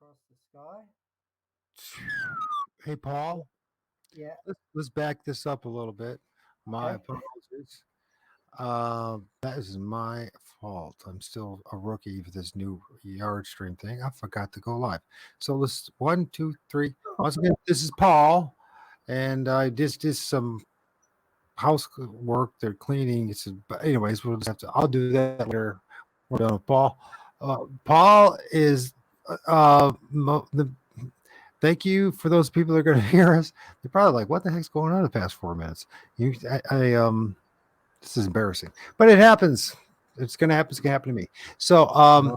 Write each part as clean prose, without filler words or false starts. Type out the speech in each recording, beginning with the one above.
across the sky. Hey, Yeah, Paul, yeah, let's back this up a little bit. My okay. apologies. That is my fault. I'm still a rookie for this new yard stream thing. I forgot to go live. So let's one, two, three. Once again, this is Paul, and I just did some house work. They're cleaning. But anyways, we'll just have to. I'll do that later. We're done with Paul. Paul is the. Thank you for those people that are going to hear us. They're probably like, "What the heck's going on the past 4 minutes?" This is embarrassing, but it happens. It's gonna happen. It's gonna happen to me. So, Uh,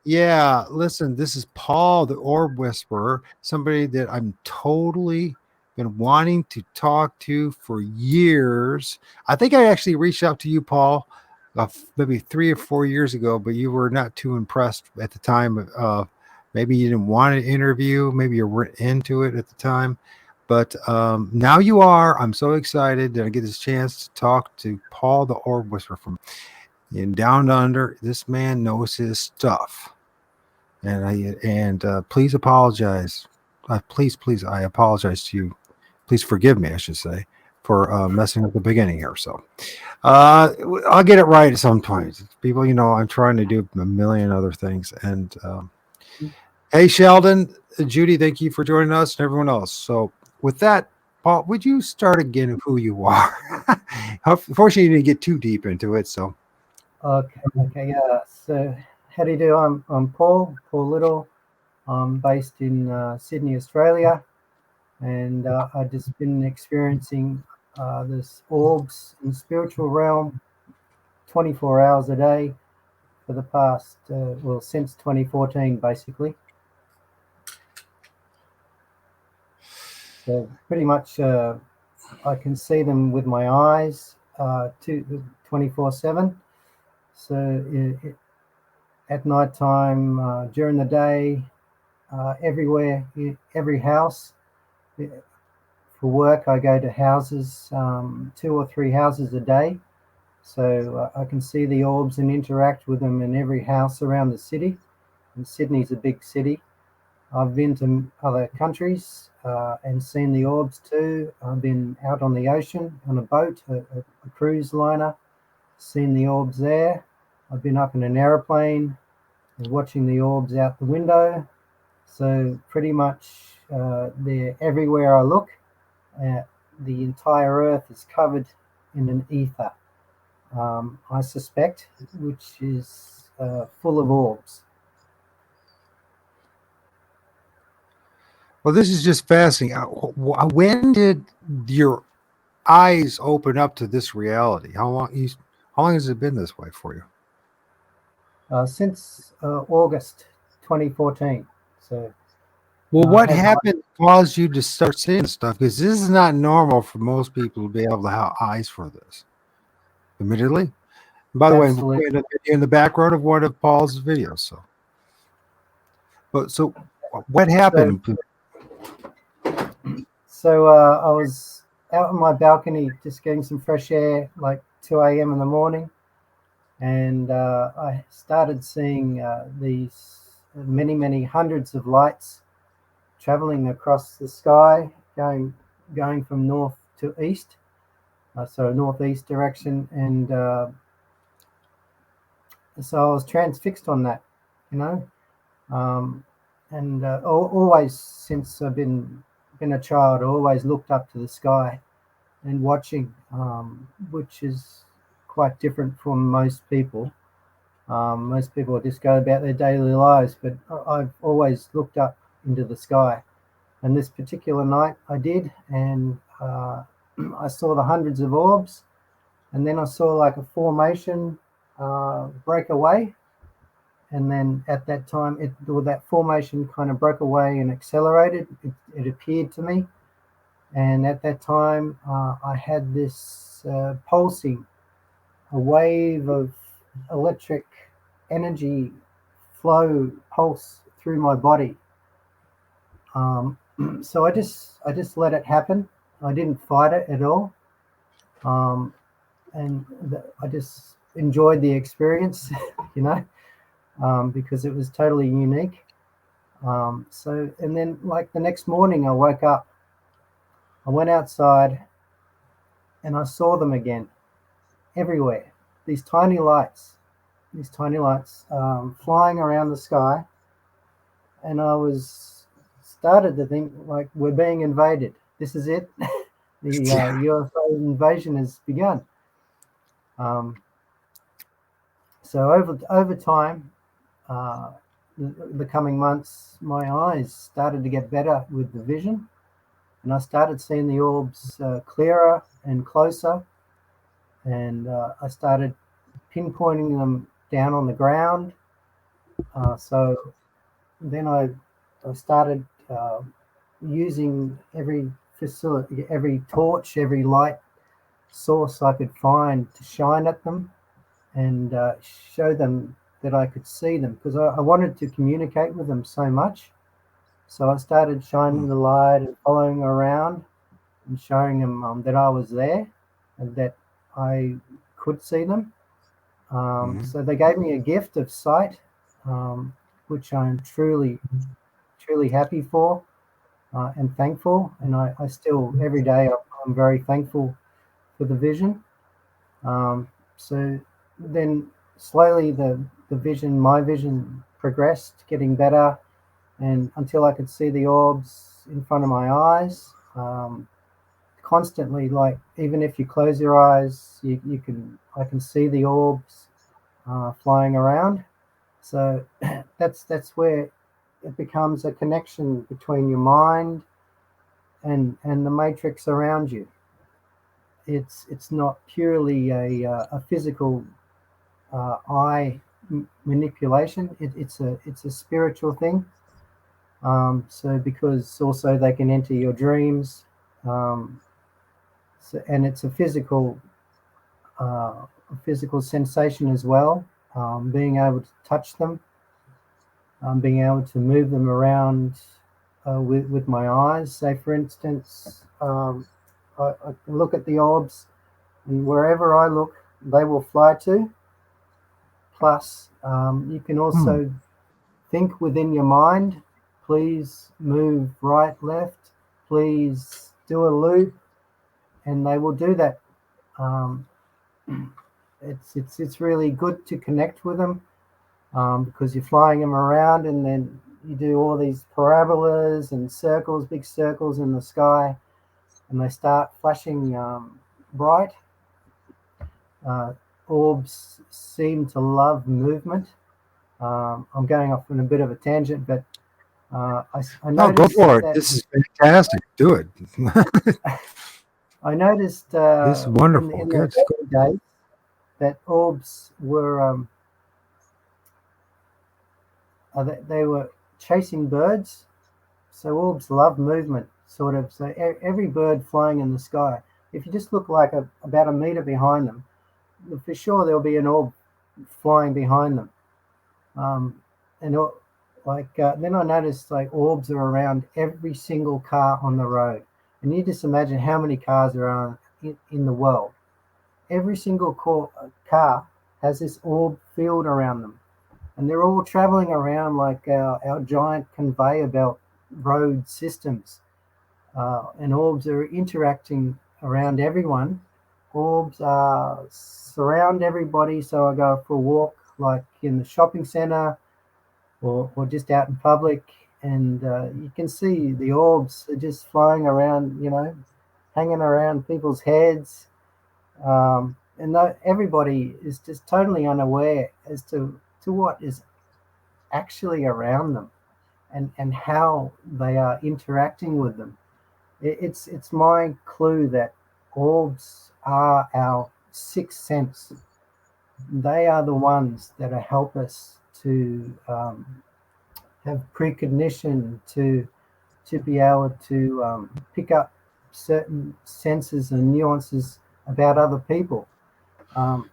yeah. Listen, this is Paul, the Orb Whisperer, somebody that I'm totally been wanting to talk to for years. I think I actually reached out to you, Paul, maybe 3 or 4 years ago, but you were not too impressed at the time. Maybe you didn't want an interview. Maybe you weren't into it at the time. But now you are. I'm so excited that I get this chance to talk to Paul, the Orb Whisperer from in Down Under. This man knows his stuff, and please apologize. Please, I apologize to you. Please forgive me, I should say, for messing up the beginning here. So I'll get it right at some point. People, I'm trying to do a million other things. And hey, Sheldon, Judy, thank you for joining us and everyone else. So with that, Paul, would you start again of who you are? Unfortunately, you didn't get too deep into it. So okay, yeah. So, how do you do? I'm Paul Little. I'm based in Sydney, Australia, and I've just been experiencing this orbs in the spiritual realm 24 hours a day for the past, well, since 2014, basically. So, pretty much, I can see them with my eyes 24/7. So, at night time, during the day, everywhere, every house. For work, I go to houses, 2 or 3 houses a day. So I can see the orbs and interact with them in every house around the city. And Sydney's a big city. I've been to other countries and seen the orbs too. I've been out on the ocean on a boat, a cruise liner, seen the orbs there. I've been up in an aeroplane watching the orbs out the window. So pretty much they're everywhere I look. Uh, the entire Earth is covered in an ether, I suspect, which is full of orbs. well, this is just fascinating. When did your eyes open up to this reality? How long has it been this way for you? Since August 2014. So Well, I what had my happened caused you to start seeing stuff? Because this is not normal for most people to be able to have eyes for this. Admittedly. By the way, we're absolute. playing a video in the background of one of Paul's videos. So what So happened? I was out on my balcony just getting some fresh air, like 2 a.m. in the morning, and I started seeing these many hundreds of lights traveling across the sky, going from north to east, so northeast direction, and so I was transfixed on that, you know, um, and always since I've been a child, I always looked up to the sky and watching, which is quite different from most people. Most people just go about their daily lives, but I've always looked up into the sky. And this particular night I did, and I saw the hundreds of orbs, and then I saw like a formation break away. And then at that time, that formation kind of broke away and accelerated. It appeared to me, and at that time, I had this pulsing, a wave of electric energy flow pulse through my body. Um, so I just let it happen. I didn't fight it at all, um, and I just enjoyed the experience, you know, because it was totally unique. So, and then like the next morning, I woke up, I went outside, and I saw them again everywhere. These tiny lights, flying around the sky, and I was started to think like we're being invaded. This is it. The Yeah. UFO invasion has begun. Um, so over time, uh, the coming months, my eyes started to get better with the vision, and I started seeing the orbs clearer and closer, and I started pinpointing them down on the ground. So then I started using every facility, every torch, every light source I could find to shine at them and show them that I could see them because I wanted to communicate with them so much. So I started Mm. shining the light and following around and showing them that I was there and that I could see them. Mhm. So they gave me a gift of sight, um, which I'm truly happy for and thankful. And I still, every day, I'm very thankful for the vision. Um, so then slowly my vision progressed, getting better, and until I could see the orbs in front of my eyes. Constantly, like even if you close your eyes, I can see the orbs flying around. So that's where it becomes a connection between your mind and the matrix around you. It's not purely a physical eye manipulation. It's a spiritual thing. So because also they can enter your dreams, um, and it's a physical sensation as well. Being able to touch them, being able to move them around with my eyes. Say, for instance, I can look at the orbs, and wherever I look, they will fly to. Plus, you can Hmm. also think within your mind, please move right, left, please do a loop, and they will do that. Um, it's really good to connect with them because you're flying them around, and then you do all these parabolas and circles, big circles in the sky, and they start flashing bright. Uh, Orbs seem to love movement. I'm going off on a bit of a tangent, but I No, go noticed for it. that This is fantastic. Do it. I noticed This is wonderful. in the Good. early days that orbs were they were chasing birds. So orbs love movement, sort of. So every bird flying in the sky, if you just look like about a meter behind them, for sure there'll be an orb flying behind them. Um, and then I noticed like orbs are around every single car on the road, and you just imagine how many cars are in the world. Every single car has this orb field around them, and they're all traveling around like our giant conveyor belt road systems. And orbs are interacting around everyone. Orbs surround everybody. So I go for a walk, like in the shopping center or just out in public, and you can see the orbs are just flying around, hanging around people's heads. And everybody is just totally unaware as to what is actually around them and how they are interacting with them. It's my clue that orbs are our sixth sense. They are the ones that help us to have precognition to be able to pick up certain senses and nuances about other people. Um,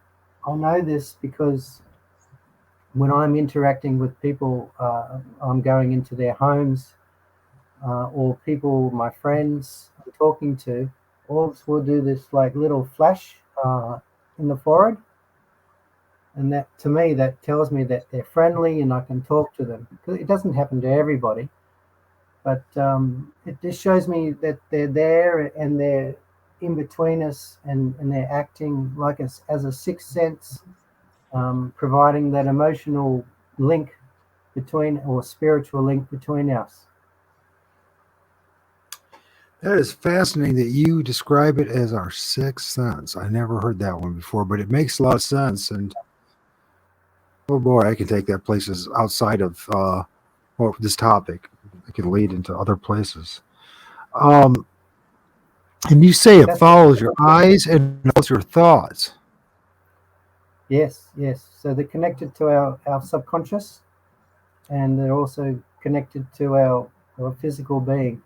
I know this because when I'm interacting with people, I'm going into their homes or people, my friends I'm talking to, orbs will do this like little flash in the forehead, And that, to me, that tells me that they're friendly and I can talk to them. 'Cause it doesn't happen to everybody, but it just shows me that they're there and they're in between us, and they're acting like us as a sixth sense, providing that emotional link between, or spiritual link between us. That is fascinating that you describe it as our sixth sense. I never heard that one before, but it makes a lot of sense. And oh boy, I can take that places outside of well, this topic. It can lead into other places. Um, and you say it That's the, follows your eyes and follows your thoughts. yes, yes. So they're connected to our subconscious, and they're also connected to our physical being.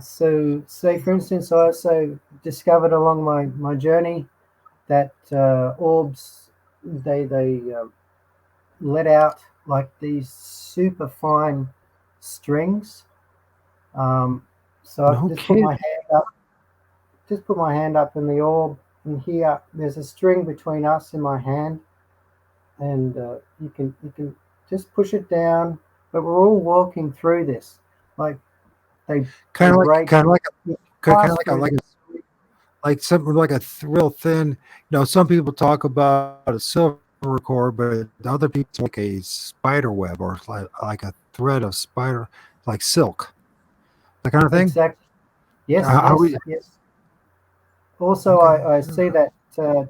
So, say for instance, I also discovered along my journey that orbs, they let out like these super fine strings. Um, so I No just put my kidding. hand up, just put my hand up in the orb, and here there's a string between us and my hand, and you can just push it down. But we're all walking through this, like they they Kind of like, break, kind of like, you kind pass of like, through like this. a, like something like a real thin. Some people talk about a silver cord, but other people like a spider web or like a thread of spider, like silk, that kind of thing. Exactly. Yes, How we? yes, yes. Also, Okay. I see that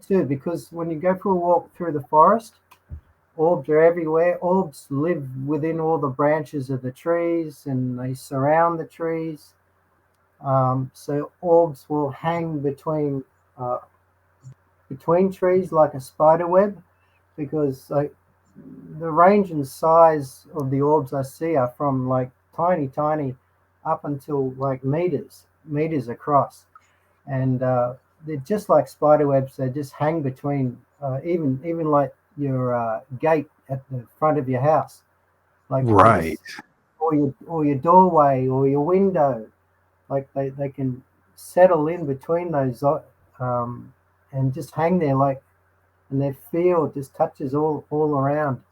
too, because when you go for a walk through the forest, orbs are everywhere. Orbs live within all the branches of the trees, and they surround the trees. So orbs will hang uh, between trees like a spider web, because like the range and size of the orbs I see are from like tiny, tiny, up until like meters across, and they're just like spider webs. They just hang between, even like your gate at the front of your house. Like they Right. just, or your doorway or your window. Like they can settle in between those, and just hang there, like, and their feel just touches all around.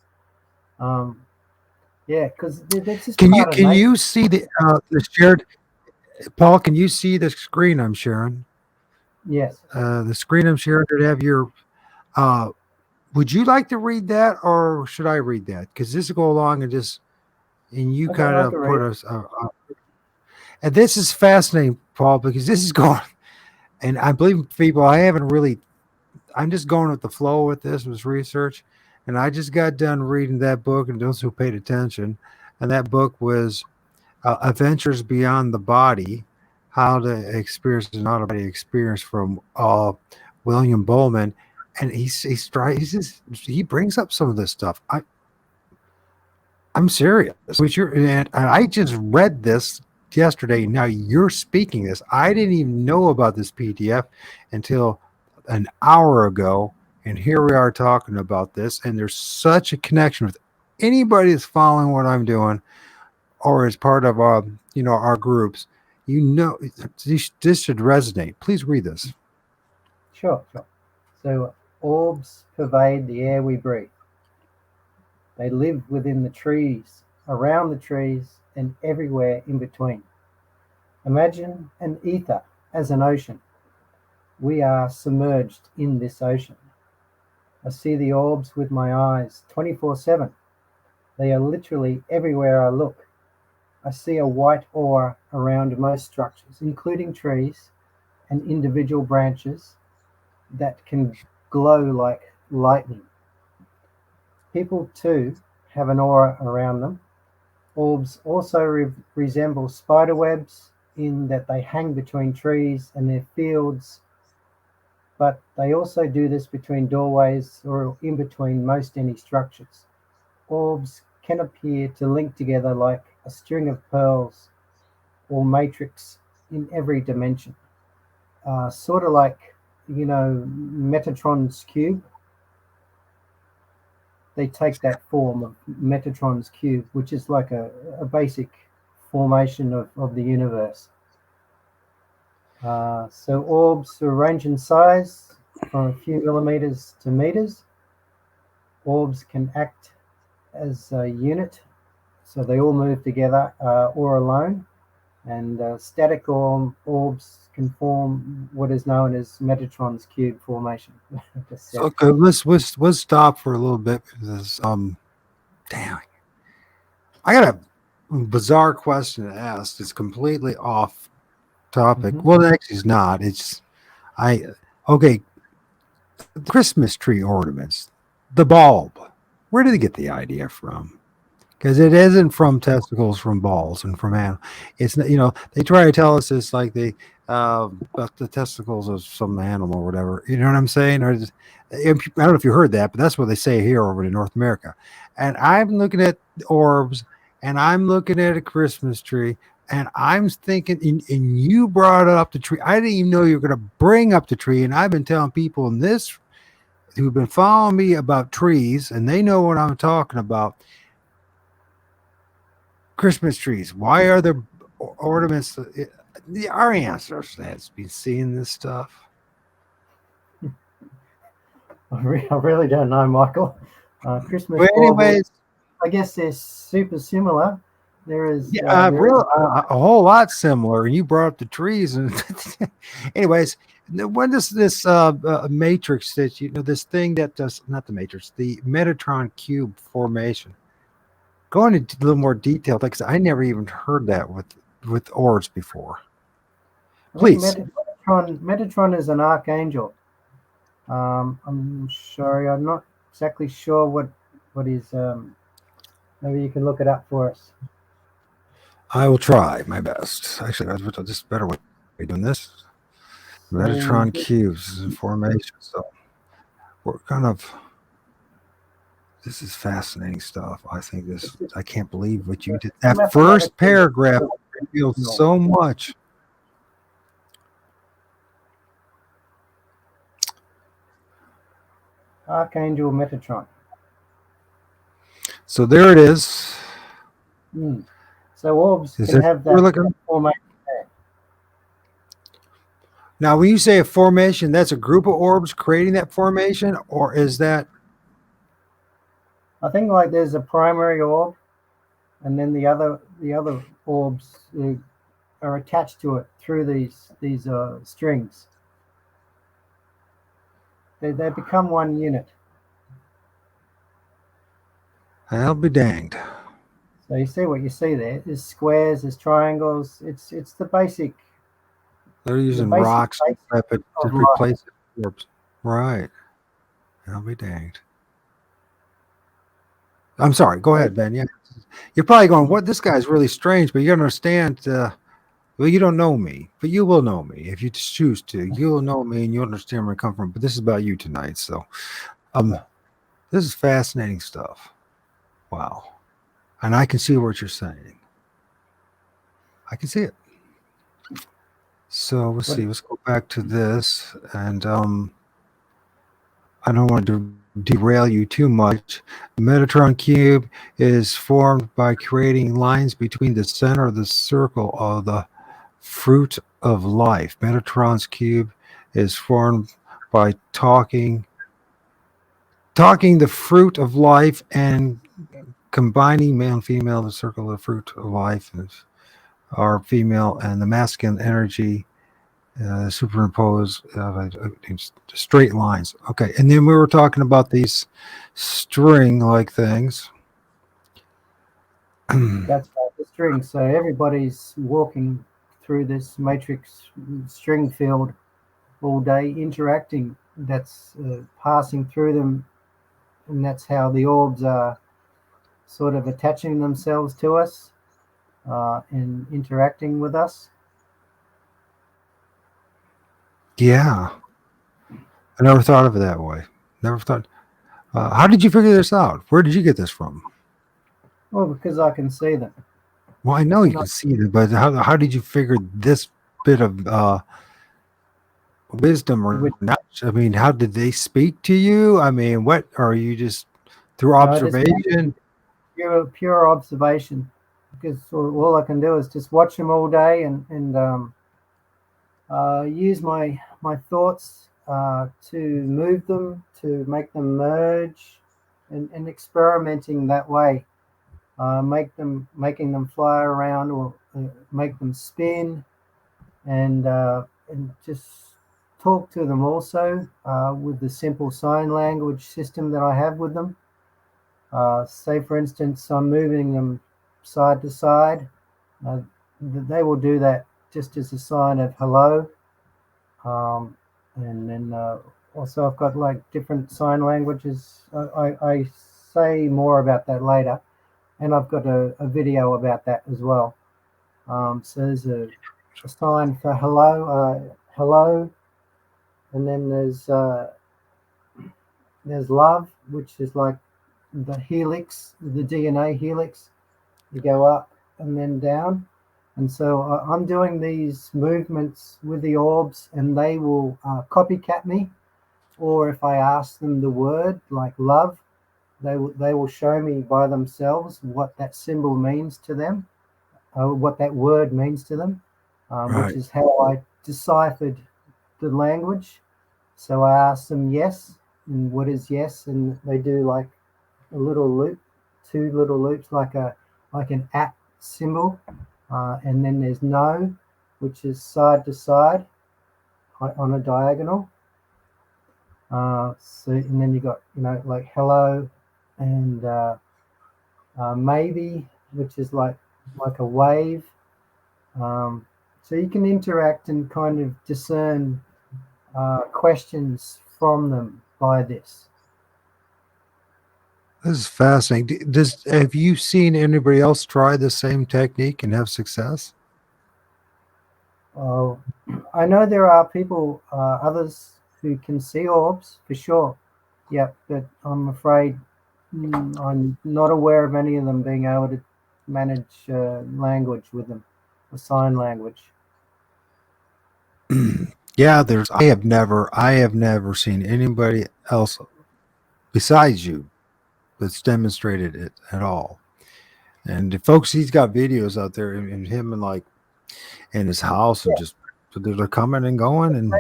Um, yeah, because that's just part of Can nature. you see the shared Paul? Can you see the screen I'm sharing? Yes. The screen I'm sharing to have your. Uh, would you like to read that, or should I read that? Because this will go along and you Okay, kind I can of read put it. us. And this is fascinating, Paul, because this is going. And I believe people, I haven't really. I'm just going with the flow with this research, and I just got done reading that book, and those who paid attention, and that book was Adventures Beyond the Body, how to experience an out of body experience from William Bowman, and he brings up some of this stuff. I'm serious. And I just read this yesterday. Now you're speaking this. I didn't even know about this PDF until an hour ago, and here we are talking about this. And there's such a connection with anybody that's following what I'm doing or as part of our groups. This should resonate. Please read this. Sure, sure. So orbs pervade the air we breathe. They live within the trees, around the trees, and everywhere in between. Imagine an ether as an ocean. We are submerged in this ocean. I see the orbs with my eyes 24/7. They are literally everywhere I look. I see a white aura around most structures, including trees and individual branches that can glow like lightning. People, too, have an aura around them. Orbs also resemble spider webs in that they hang between trees and their fields, but they also do this between doorways or in between most any structures. Orbs can appear to link together like a string of pearls or matrix in every dimension. Sort of like, Metatron's cube. They take that form of Metatron's cube, which is like a basic formation of the universe. So orbs range in size from a few millimeters to meters. orbs can act as a unit, so they all move together or alone. And static orbs can form what is known as Metatron's cube formation. Just So said. okay, let's stop for a little bit because damn, I got a bizarre question to ask. It's completely off topic. Mm-hmm. Well, actually, it's not. It's I okay. The Christmas tree ornaments, the bulb. Where did they get the idea from? Because it isn't from testicles, from balls, and from animals. It's not, they try to tell us it's like about the testicles of some animal or whatever. You know what I'm saying? I don't know if you heard that, but that's what they say here over in North America. And I'm looking at orbs, and I'm looking at a Christmas tree, and I'm thinking, and you brought up the tree. I didn't even know you were going to bring up the tree, and I've been telling people in this who've been following me about trees, and they know what I'm talking about. Christmas trees. Why are there ornaments? Our ancestors been seeing this stuff. I really don't know, Michael. Christmas But baubles, anyways, I guess they're super similar. There is, yeah, there is a whole lot similar. And you brought up the trees, and anyways, when this matrix that this thing that does not the matrix, the Metatron cube formation. Go into a little more detail because I never even heard that with orbs before. I think Please. Metatron is an archangel. I'm sorry, I'm not exactly sure what is. Maybe you can look it up for us. I will try my best. Actually, that's a better way of doing this. So Metatron cubes and formation. So we're kind of this is fascinating stuff. I think it's, I can't believe what you did. it's That first mathematically paragraph reveals so much. archangel Metatron. So there it is. Mm. So orbs Is can that have we're that looking? formation. Now, when you say a formation, that's a group of orbs creating that formation, or is that I think like there's a primary orb, and then the other orbs are attached to it through these strings. They become one unit. I'll be danged. So you see what you see there. There's squares, there's triangles. It's They're the using basic rocks basics to of life. replace orbs. Right. I'll be danged. I'm sorry. Go So ahead, Ben. Yeah. You're probably going, what? This guy's really strange, but you understand. Well, you don't know me, but you will know me if you choose to. You'll know me and you'll understand where I come from. But this is about you tonight. So, um, this is fascinating stuff. Wow. And I can see what you're saying. I can see it. So let's what see. Let's go back to this. And I don't want to derail you too much. The Metatron cube is formed by creating lines between the center of the circle of the fruit of life. Metatron's cube is formed by talking the fruit of life and combining male and female the circle of the fruit of life are female and the masculine energy superimpose straight lines. Okay, and then we were talking about these string-like things. that's the string. So everybody's walking through this matrix string field all day, interacting. That's passing through them, and that's how the orbs are sort of attaching themselves to us and interacting with us. Yeah, I never thought of it that way. Never thought. How did you figure this out? Where did you get this from? Well, because I can see them. Well, I know you And I, can see it, but how did you figure this bit of wisdom or with, knowledge? I mean, how did they speak to you? I mean, what are you just through no, just observation? pure observation. Because all I can do is just watch them all day and use my thoughts to move them, to make them merge, and experimenting that way. Making them fly around or make them spin, and just talk to them also with the simple sign language system that I have with them. Say, for instance, I'm moving them side to side. Uh, they will do that just as a sign of hello. And then also, I've got like different sign languages. I say more about that later, and I've got a video about that as well. So there's a sign for hello, and then there's love, which is like the helix, the DNA helix. You go up and then down. And so I'm doing these movements with the orbs, and they will copycat me. Or if I ask them the word like love, they will show me by themselves what that symbol means to them, what that word means to them, which Right. is how I deciphered the language. So I asked them yes, and what is yes, and they do like a little loop, two little loops, like an at symbol, and then there's no, which is side to side on a diagonal. So and then you got like hello, and maybe, which is like a wave. Um, so you can interact and kind of discern questions from them by this. This is fascinating. Does have you seen anybody else try the same technique and have success? Oh, I know there are people, others who can see orbs for sure. Yep, but I'm afraid I'm not aware of any of them being able to manage language with them, or sign language. Yeah, there's I have never seen anybody else besides you that's demonstrated it at all. And the folks, he's got videos out there and him and like in his house and Yeah, just they're coming and going and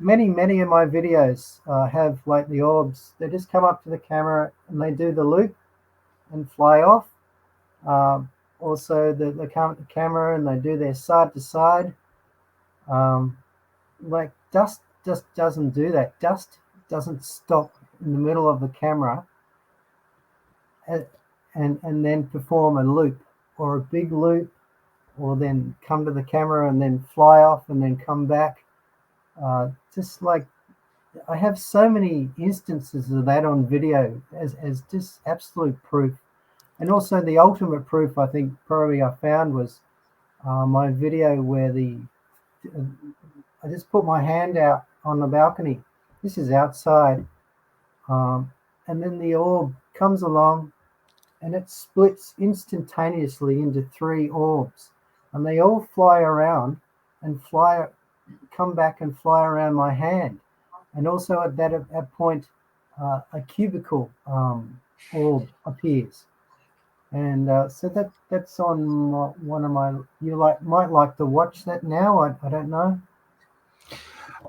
many of my videos have like the orbs. They just come up to the camera and they do the loop and fly off. Also, they come at the camera and they do their side to side. Um, like dust just doesn't do that. Dust doesn't stop in the middle of the camera and and then perform a loop or a big loop, or then come to the camera and then fly off and then come back. Just like I have so many instances of that on video as just absolute proof. And also the ultimate proof I think probably I found was my video where the I just put my hand out on the balcony. This is outside. Um, and then the orb comes along and it splits instantaneously into three orbs. And they all fly around and come back and fly around my hand. And also at that point, a cubicle orb appears. And so that's on one of my. You might like to watch that now. I don't know.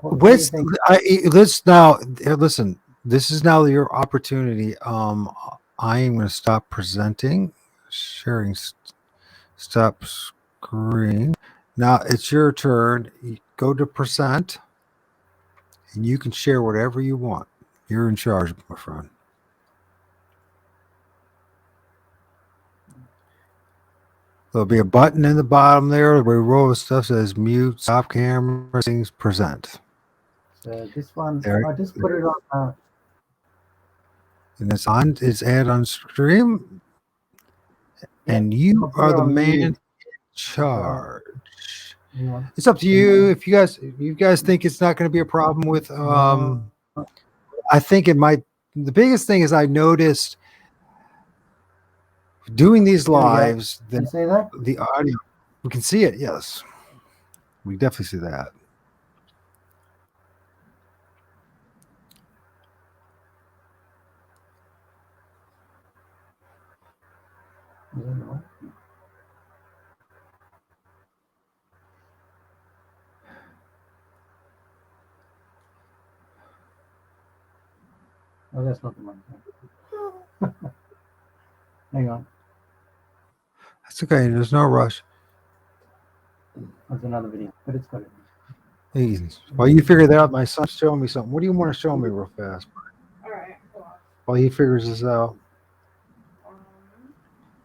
What do you let's think? let's now listen. This is now your opportunity. I am going to stop presenting, sharing, stop screen. Now it's your turn. You go to present, and you can share whatever you want. You're in charge, my friend. There'll be a button in the bottom there where a row of stuff says mute, stop camera, things, present. So this one, There, I just put it on. and it's on. It's ad on stream, Yeah, and you I'll put are it the on man in mute. So charge. hang on. It's up to And you. If you guys think it's not going to be a problem with, uh, I think it might. The biggest thing is I noticed doing these here we go. lives that You see that? the audio, we can see it. Yes, we definitely see that. I don't know. Oh, that's not the one. Hang on. That's okay. There's no rush. That's another video, but it's got it. Easy. While you figure that out, my son's showing me something. What do you want to show me real fast? All right, hold on. While he figures this out. Um,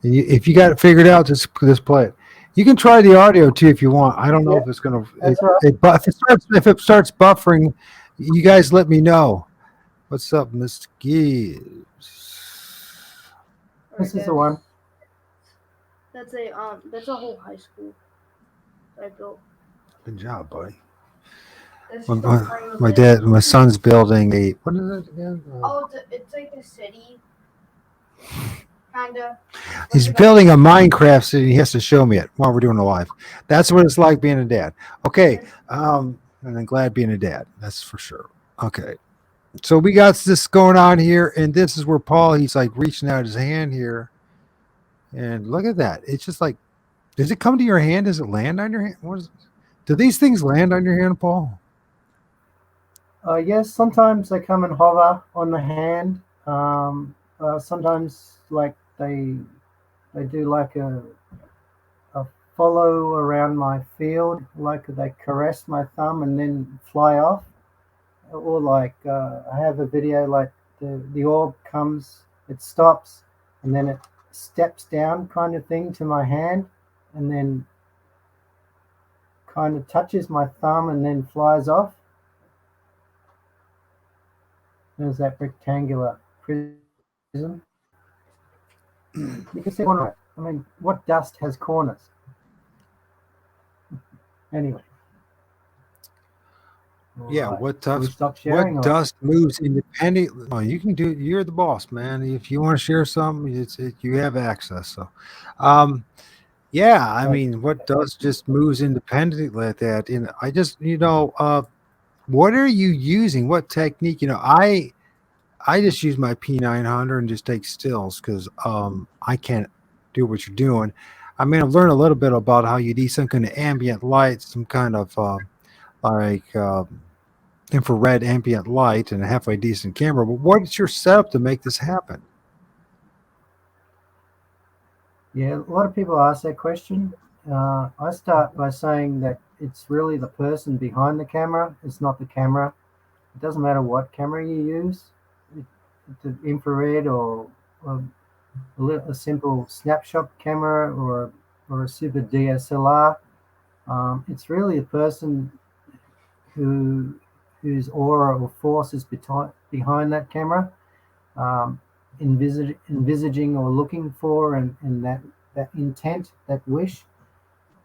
And if you got it figured out, just play it. You can try the audio too if you want. I don't know Yeah, if it's gonna. that's right. If it starts buffering, you guys let me know. What's up, Miss Gibbs? This is okay. the one. That's a whole high school that I built. Good job, buddy. That's My, just a my, frame of my it. dad, my son's building a. What is it again? Oh, it's like a city, kinda. He's building a Minecraft city. He has to show me it while we're doing a live. That's what it's like being a dad. Okay, and I'm glad being a dad. That's for sure. Okay, so we got this going on here, and this is where Paul. He's like reaching out his hand here, and look at that. It's just like, does it come to your hand? Does it land on your hand? Do these things land on your hand, Paul? Yes, sometimes they come and hover on the hand. Sometimes, like they do like a follow around my field, like they caress my thumb and then fly off. Or like I have a video like the orb comes, it stops, and then it steps down, kind of thing, to my hand, and then kind of touches my thumb and then flies off. There's that rectangular prism. You can see corner. I mean, what dust has corners? Anyway. Yeah, Right. what Shall we dust? stop sharing? What Or? dust moves independently? Oh, you can do. You're the boss, man. If you want to share something, you have access. So, um, yeah, I mean, what dust just moves independently like that? And I just, what are you using? What technique? I just use my P900 and just take stills because I can't do what you're doing. I mean, I've learned a little bit about how you need some kind of ambient light, some kind of like. Infrared ambient light and a halfway decent camera. But what is your setup to make this happen? Yeah, a lot of people ask that question. I start by saying that it's really the person behind the camera. It's not the camera. It doesn't matter what camera you use, the infrared or a simple snapshot camera or a super DSLR. It's really a person whose aura or force is behind that camera, envisaging or looking for, and that intent, that wish,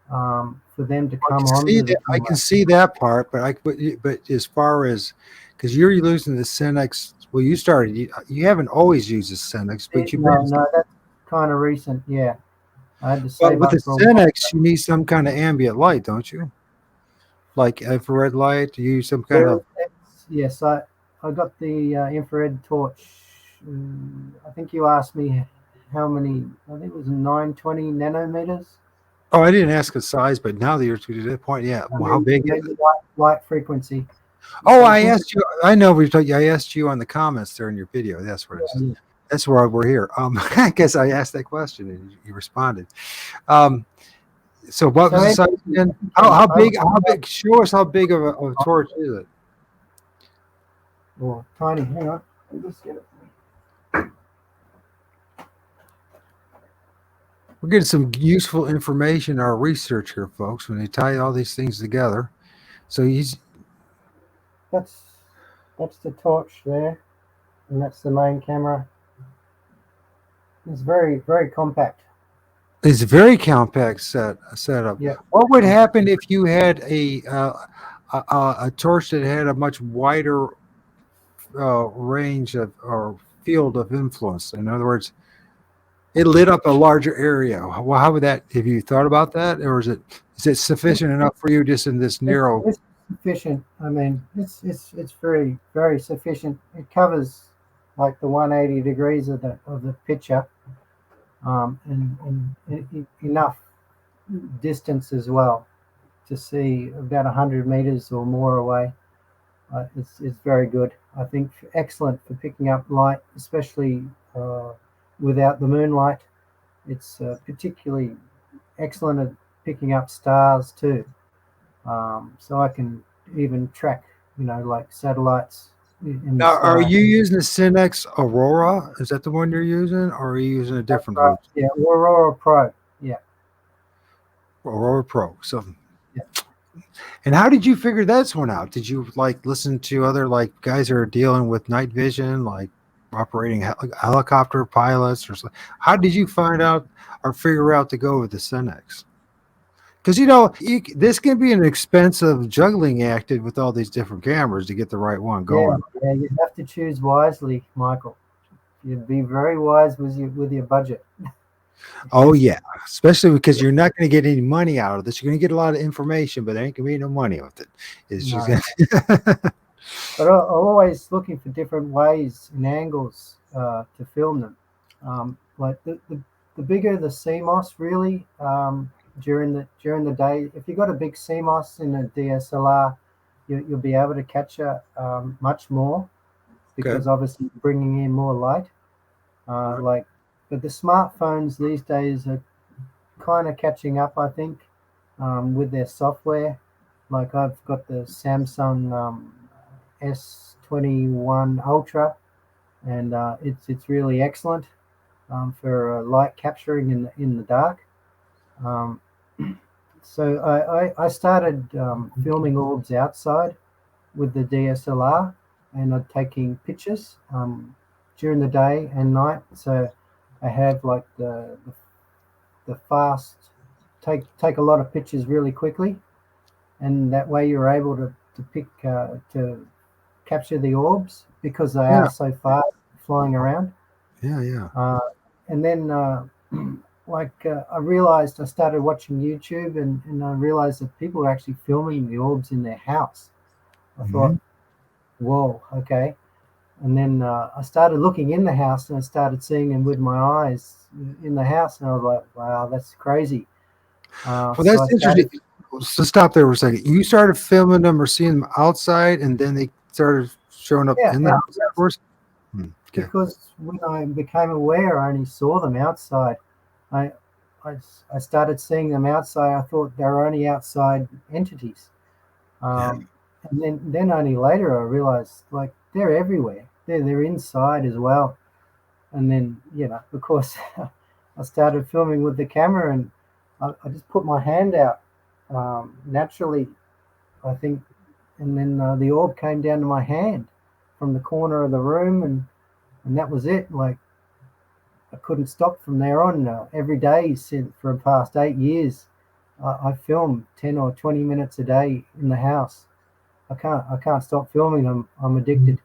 for them to I come can see onto the that. I can camera. see that part, but as far as because you're using the Cenex, well, you started. You haven't always used the Cenex, but you've been. No, that's kind of recent. Yeah, I had to But save with the up for a while. Cenex, you need some kind of ambient light, don't you? Like infrared light. You use some kind of. Yes, I got the infrared torch. I think you asked me how many. I think it was 920 nanometers. Oh, I didn't ask the size, but now that you're to that point, yeah. I Well, how mean, big is maybe it? light frequency. Oh, So I think, asked you. I know we talked. I asked you on the comments there in your video. That's what it is. yeah. That's why we're here. I guess I asked that question and you responded. Um, so what So was the size again? How I big? How big? Show us how big of a torch is it? oh, tiny. Hang on, let me just get it. We're getting some useful information in our research here, folks. When they tie all these things together, so he's That's the torch there, and that's the main camera. It's very compact. it's a very compact setup. Yeah. What would happen if you had a torch that had a much wider range of or field of influence? In other words, it lit up a larger area. Well, how would that? Have you thought about that, or is it sufficient enough for you just in this narrow? It's sufficient. I mean, it's very sufficient. It covers like the 180 degrees of the picture, and enough distance as well to see about 100 meters or more away. It's very good. I think excellent for picking up light, especially without the moonlight. It's particularly excellent at picking up stars too. So I can even track, like satellites in the Now, are sky. you using the Cinex Aurora? Is that the one you're using, or are you using a That's different right. version? Yeah, Aurora Pro. Yeah, Aurora Pro. So, yeah. and how did you figure this one out? Did you like listen to other like guys who are dealing with night vision, like operating helicopter pilots, or something? How did you find out or figure out to go with the Cinex? Because this can be an expensive juggling act with all these different cameras to get the right one Yeah, going. yeah. You have to choose wisely, Michael. You'd be very wise with your budget. Oh yeah, especially because you're not going to get any money out of this. You're going to get a lot of information, but there ain't going to be no money with it. It's just No, gonna but I'm always looking for different ways and angles to film them. Like the bigger the CMOS, really, during the day. If you've got a big CMOS in a DSLR, you'll be able to capture much more okay. because obviously you're bringing in more light. Right. Like, but the smartphones these days are kind of catching up, I think, with their software. Like I've got the Samsung S21 Ultra, and it's really excellent for light capturing in the dark. Um, so I started filming orbs outside with the DSLR, and I'm taking pictures during the day and night. So I have like the fast take a lot of pictures really quickly, and that way you're able to pick to capture the orbs because they Yeah, are so fast flying around. yeah, yeah. Uh, and then I realized I started watching YouTube, and I realized that people were actually filming the orbs in their house. I Hmm. thought, whoa, okay. And then I started looking in the house, and I started seeing them with my eyes in the house, and I was like, wow, that's crazy. Well, So I that's interesting. started, So stop there for a second. You started filming them or seeing them outside, and then they started showing up yeah, in the yeah, house afterwards. Okay. because when I became aware, I only saw them outside. I, I, I started seeing them outside. I thought they were only outside entities. Yeah. And then only later I realized like they're everywhere. They're inside as well. And then of course, I started filming with the camera, and I just put my hand out naturally, I think, and then the orb came down to my hand from the corner of the room, and that was it. Like I couldn't stop from there on. Every day since for the past 8 years, I film 10 or 20 minutes a day in the house. I can't stop filming. I'm addicted.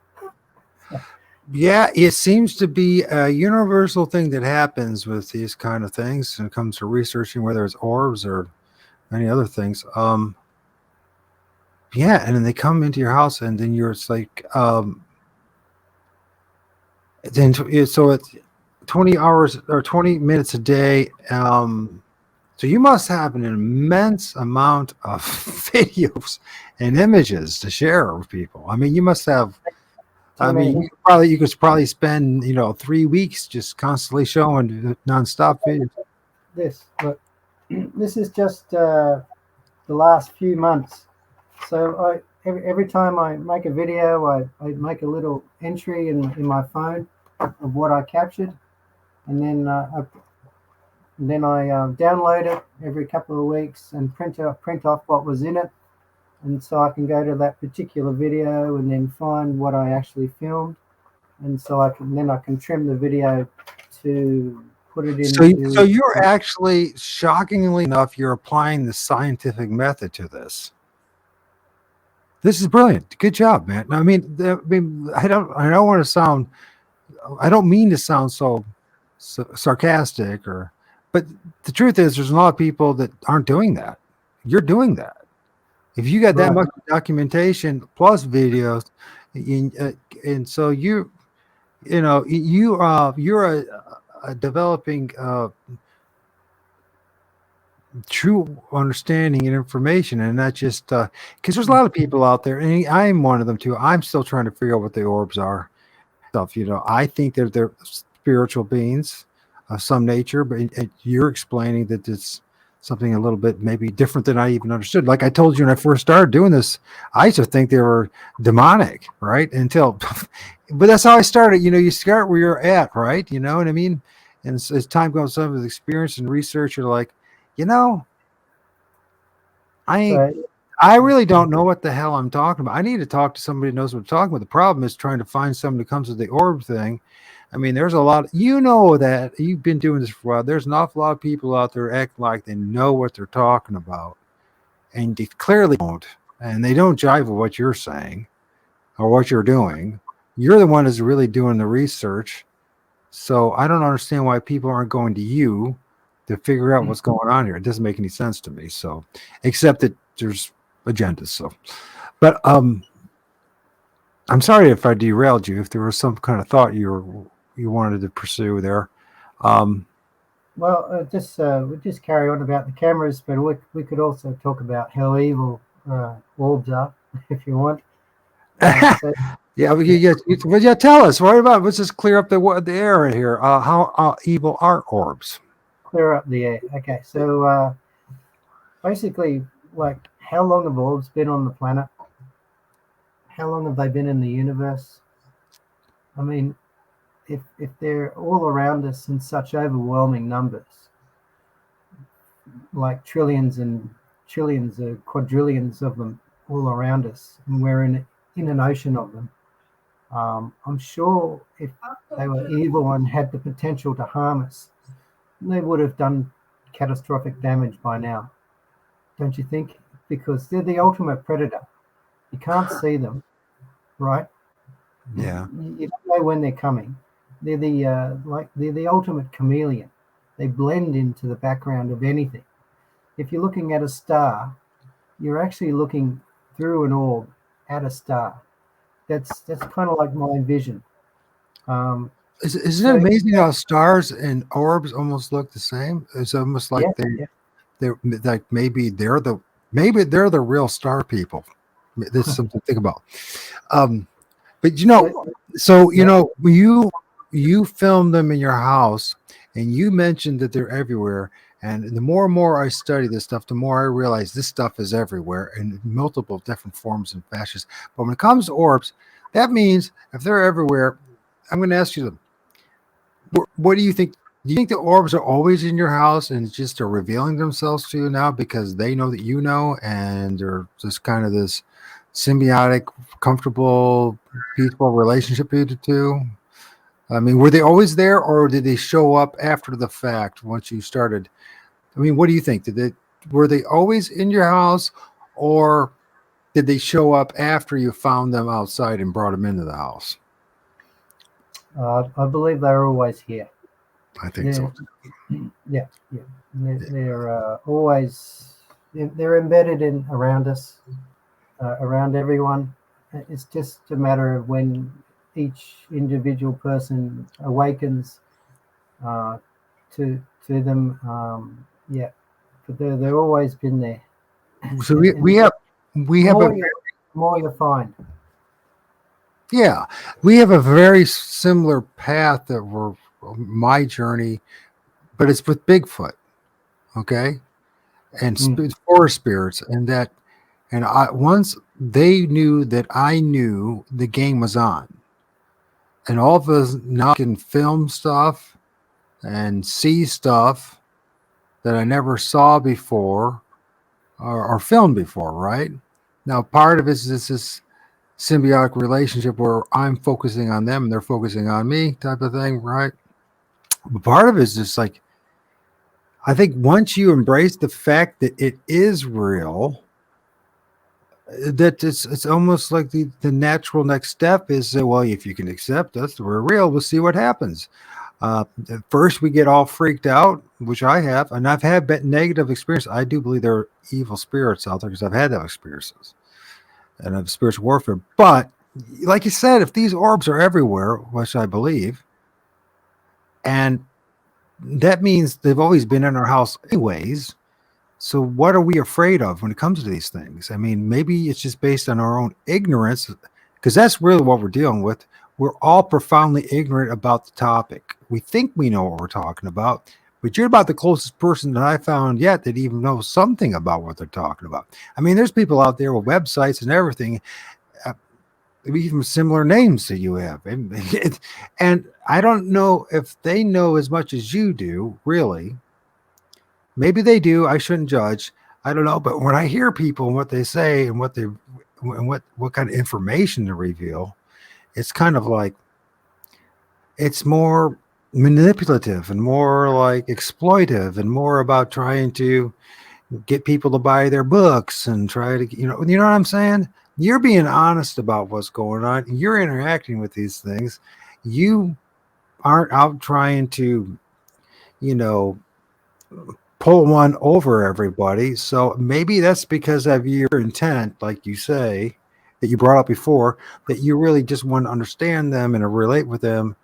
Yeah, it seems to be a universal thing that happens with these kind of things when it comes to researching whether it's orbs or any other things. Yeah, and then they come into your house, and then you're it's like so it's 20 hours or 20 minutes a day. So you must have an immense amount of videos and images to share with people. I mean, you must have. Too I mean, many. you could probably spend 3 weeks just constantly showing nonstop videos. This, but this is just the last few months. So every time I make a video, I make a little entry in my phone of what I captured, and then I download it every couple of weeks and print off what was in it, and so I can go to that particular video and then find what I actually filmed, and so I can trim the video to put it So into. you're actually, shockingly enough, you're applying the scientific method to this. This is brilliant. Good job, man. I don't want to sound. I don't mean to sound so sarcastic, but the truth is, there's a lot of people that aren't doing that. You're doing that. If you got that Right. much documentation plus videos, and, uh, and so you're a developing true understanding and information, and not just because there's a lot of people out there, and I'm one of them too. I'm still trying to figure out what the orbs are. Stuff, I think they're spiritual beings. of some nature, but you're explaining that it's something a little bit maybe different than I even understood. Like I told you when I first started doing this, I used to think they were demonic, right? Until, but that's how I started. You start where you're at, right? You know what I mean? And as time goes on with experience and research, you're like, you know, I ain't So I really don't know what the hell I'm talking about. I need to talk to somebody who knows what I'm talking about. The problem is trying to find someone who comes with the orb thing. I mean, there's a lot, that you've been doing this for a while. There's an awful lot of people out there acting like they know what they're talking about, and they clearly don't. And they don't jive with what you're saying or what you're doing. You're the one that's really doing the research. So I don't understand why people aren't going to you to figure out what's going on here. It doesn't make any sense to me. So, except that there's agendas. So, but I'm sorry if I derailed you. If there was some kind of thought you wanted to pursue there. well, we'll just carry on about the cameras, but we could also talk about how evil orbs are, if you want. So, Yeah, tell us. What about? Let's just clear up the air here. How evil are orbs? clear up the air. Okay, so basically, like, how long have orbs been on the planet? How long have they been in the universe? I mean, if they're all around us in such overwhelming numbers, like trillions and trillions or quadrillions of them all around us, and we're in an ocean of them, I'm sure if they were evil and had the potential to harm us, they would have done catastrophic damage by now, don't you think? Because they're the ultimate predator. You can't see them, right? Yeah. You don't know when they're coming. They're the ultimate chameleon. They blend into the background of anything. If you're looking at a star, you're actually looking through an orb at a star. That's kind of like my vision. Isn't it amazing how stars and orbs almost look the same? It's almost like Yeah. they're like maybe they're the real star people. That's something to think about. But so you film them in your house, and you mentioned that they're everywhere. And the more and more I study this stuff, the more I realize this stuff is everywhere in multiple different forms and fashions. But when it comes to orbs, that means if they're everywhere, I'm going to ask you, what do you think? Do you think the orbs are always in your house and just are revealing themselves to you now because they know that you know, and they're just kind of this symbiotic, comfortable, peaceful relationship between the two? I mean, were they always there, or did they show up after the fact once you started? I mean, what do you think? Were they always in your house, or did they show up after you found them outside and brought them into the house? I believe they're always here. I think so. Yeah. They're always they're embedded in around us, around everyone. It's just a matter of when each individual person awakens to them. Yeah, but they've always been there. So we have More you find. Yeah, we have a very similar path that we're my journey, but it's with Bigfoot, okay, and forest spirits, and I once they knew that I knew the game was on, and all of us now can film stuff and see stuff that I never saw before or filmed before, right? Now, part of it is this symbiotic relationship where I'm focusing on them and they're focusing on me type of thing, right? But part of it is just like, I think once you embrace the fact that it is real, that it's almost like the natural next step is that, well, if you can accept us, we're real, we'll see what happens. At first we get all freaked out, which I have, and I've had negative experience. I do believe there are evil spirits out there because I've had those experiences and of spiritual warfare. But like you said, if these orbs are everywhere, which I believe, and that means they've always been in our house anyways. So what are we afraid of when it comes to these things? I mean, maybe it's just based on our own ignorance, because that's really what we're dealing with. we're all profoundly ignorant about the topic. We think we know what we're talking about, but you're about the closest person that I found yet that even knows something about what they're talking about. I mean, there's people out there with websites and everything, uh, even similar names that you have. And I don't know if they know as much as you do, really. Maybe they do. I shouldn't judge. I don't know. But when I hear people and what they say and what kind of information they reveal, it's kind of like it's more manipulative and more like exploitive and more about trying to get people to buy their books and try to you know what I'm saying. You're being honest about what's going on. You're interacting with these things. You aren't out trying to you know pull one over everybody. So maybe that's because of your intent, like you say, that you brought up before, that you really just want to understand them and to relate with them.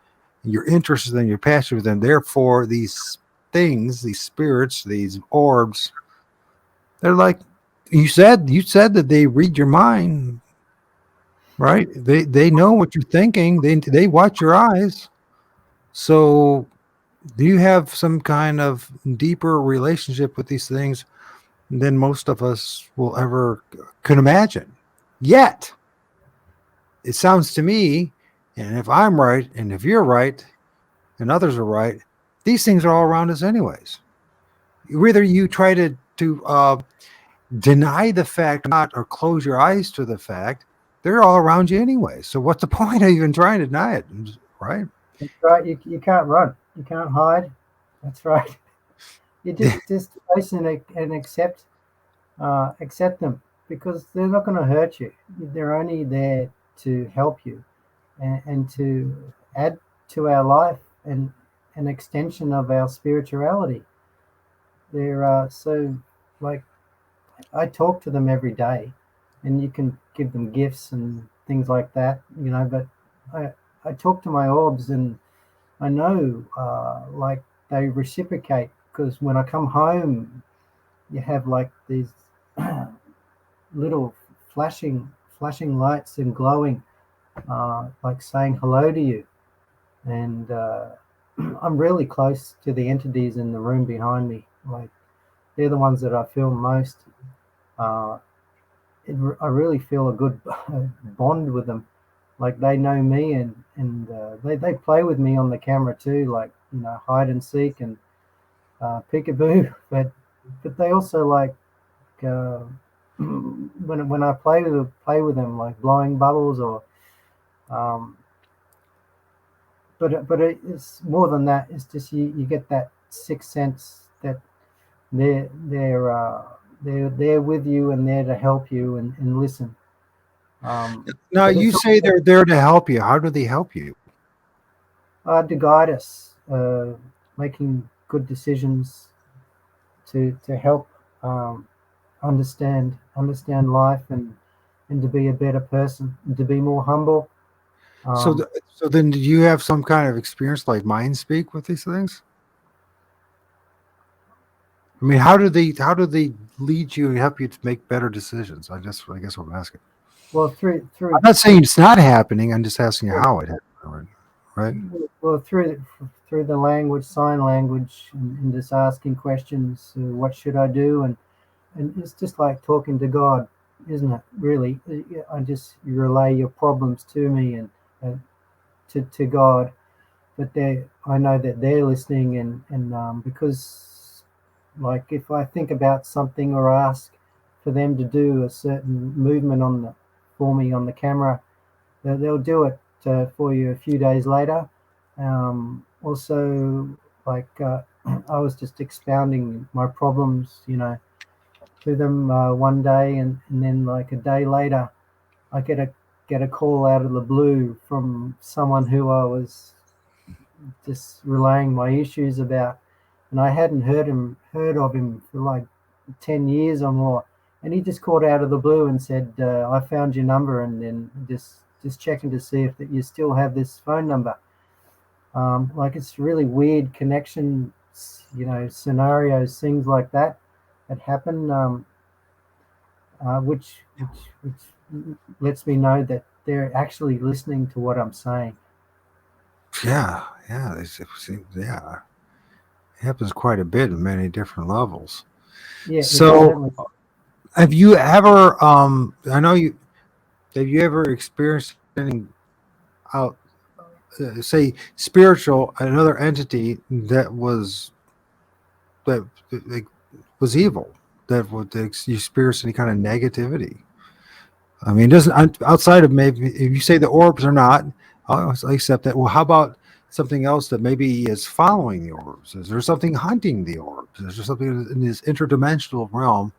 You're interested in them, you're passionate with them. Therefore, these things, these spirits, these orbs, they're like you said that they read your mind, right? They know what you're thinking. They watch your eyes. So do you have some kind of deeper relationship with these things than most of us will ever could imagine? Yet, it sounds to me, and if I'm right, and if you're right, and others are right, these things are all around us anyways. Whether you try to deny the fact or not, or close your eyes to the fact, they're all around you anyway. So what's the point of even trying to deny it? Right? That's right. You can't run. You can't hide. That's right. You just face and accept them because they're not going to hurt you. They're only there to help you and to add to our life and an extension of our spirituality. They're so like I talk to them every day, and you can give them gifts and things like that, you know. But I talk to my orbs, and I know like they reciprocate because when I come home, you have like these little flashing lights and glowing, like saying hello to you. And I'm really close to the entities in the room behind me. Like they're the ones that I feel most. Uh, I really feel a good bond with them. Like they know me, and they play with me on the camera too, like hide and seek and peekaboo. But they also like uh, when I play with them, like blowing bubbles or um, it's more than that. It's just you get that sixth sense that they're there with you and there to help you and listen. Now But you it's say they're there to help you. How do they help you? to guide us, making good decisions to help um, understand life and to be a better person and to be more humble. So, Um, so then, do you have some kind of experience like mind speak with these things? I mean, how do they lead you and help you to make better decisions? I guess what I'm asking. well, I'm not saying it's not happening. I'm just asking you how it happened. Right? well through the language, sign language, and just asking questions. What should I do? And it's just like talking to God, isn't it? Really, I just you relay your problems to me and uh, to God, but I know that they're listening, and because like if I think about something or ask for them to do a certain movement for me on the camera, they'll do it for you a few days later. Also, like I was just expounding my problems, to them one day, and then like a day later, I get a call out of the blue from someone who I was just relaying my issues about, and I hadn't heard of him for like 10 years or more, and he just called out of the blue and said, "I found your number, and then just checking to see if that you still have this phone number." Like it's really weird connections, scenarios, things like that that happen. Which lets me know that they're actually listening to what I'm saying. Yeah, yeah, yeah. It happens quite a bit in many different levels. Yeah, it So, certainly. have you ever? I know you. Have you ever experienced anything out? Say spiritual, another entity that that was evil, that would you experience any kind of negativity. I mean, it doesn't outside of maybe if you say the orbs are not, I accept that. Well, how about something else that maybe is following the orbs? Is there something hunting the orbs? Is there something in this interdimensional realm?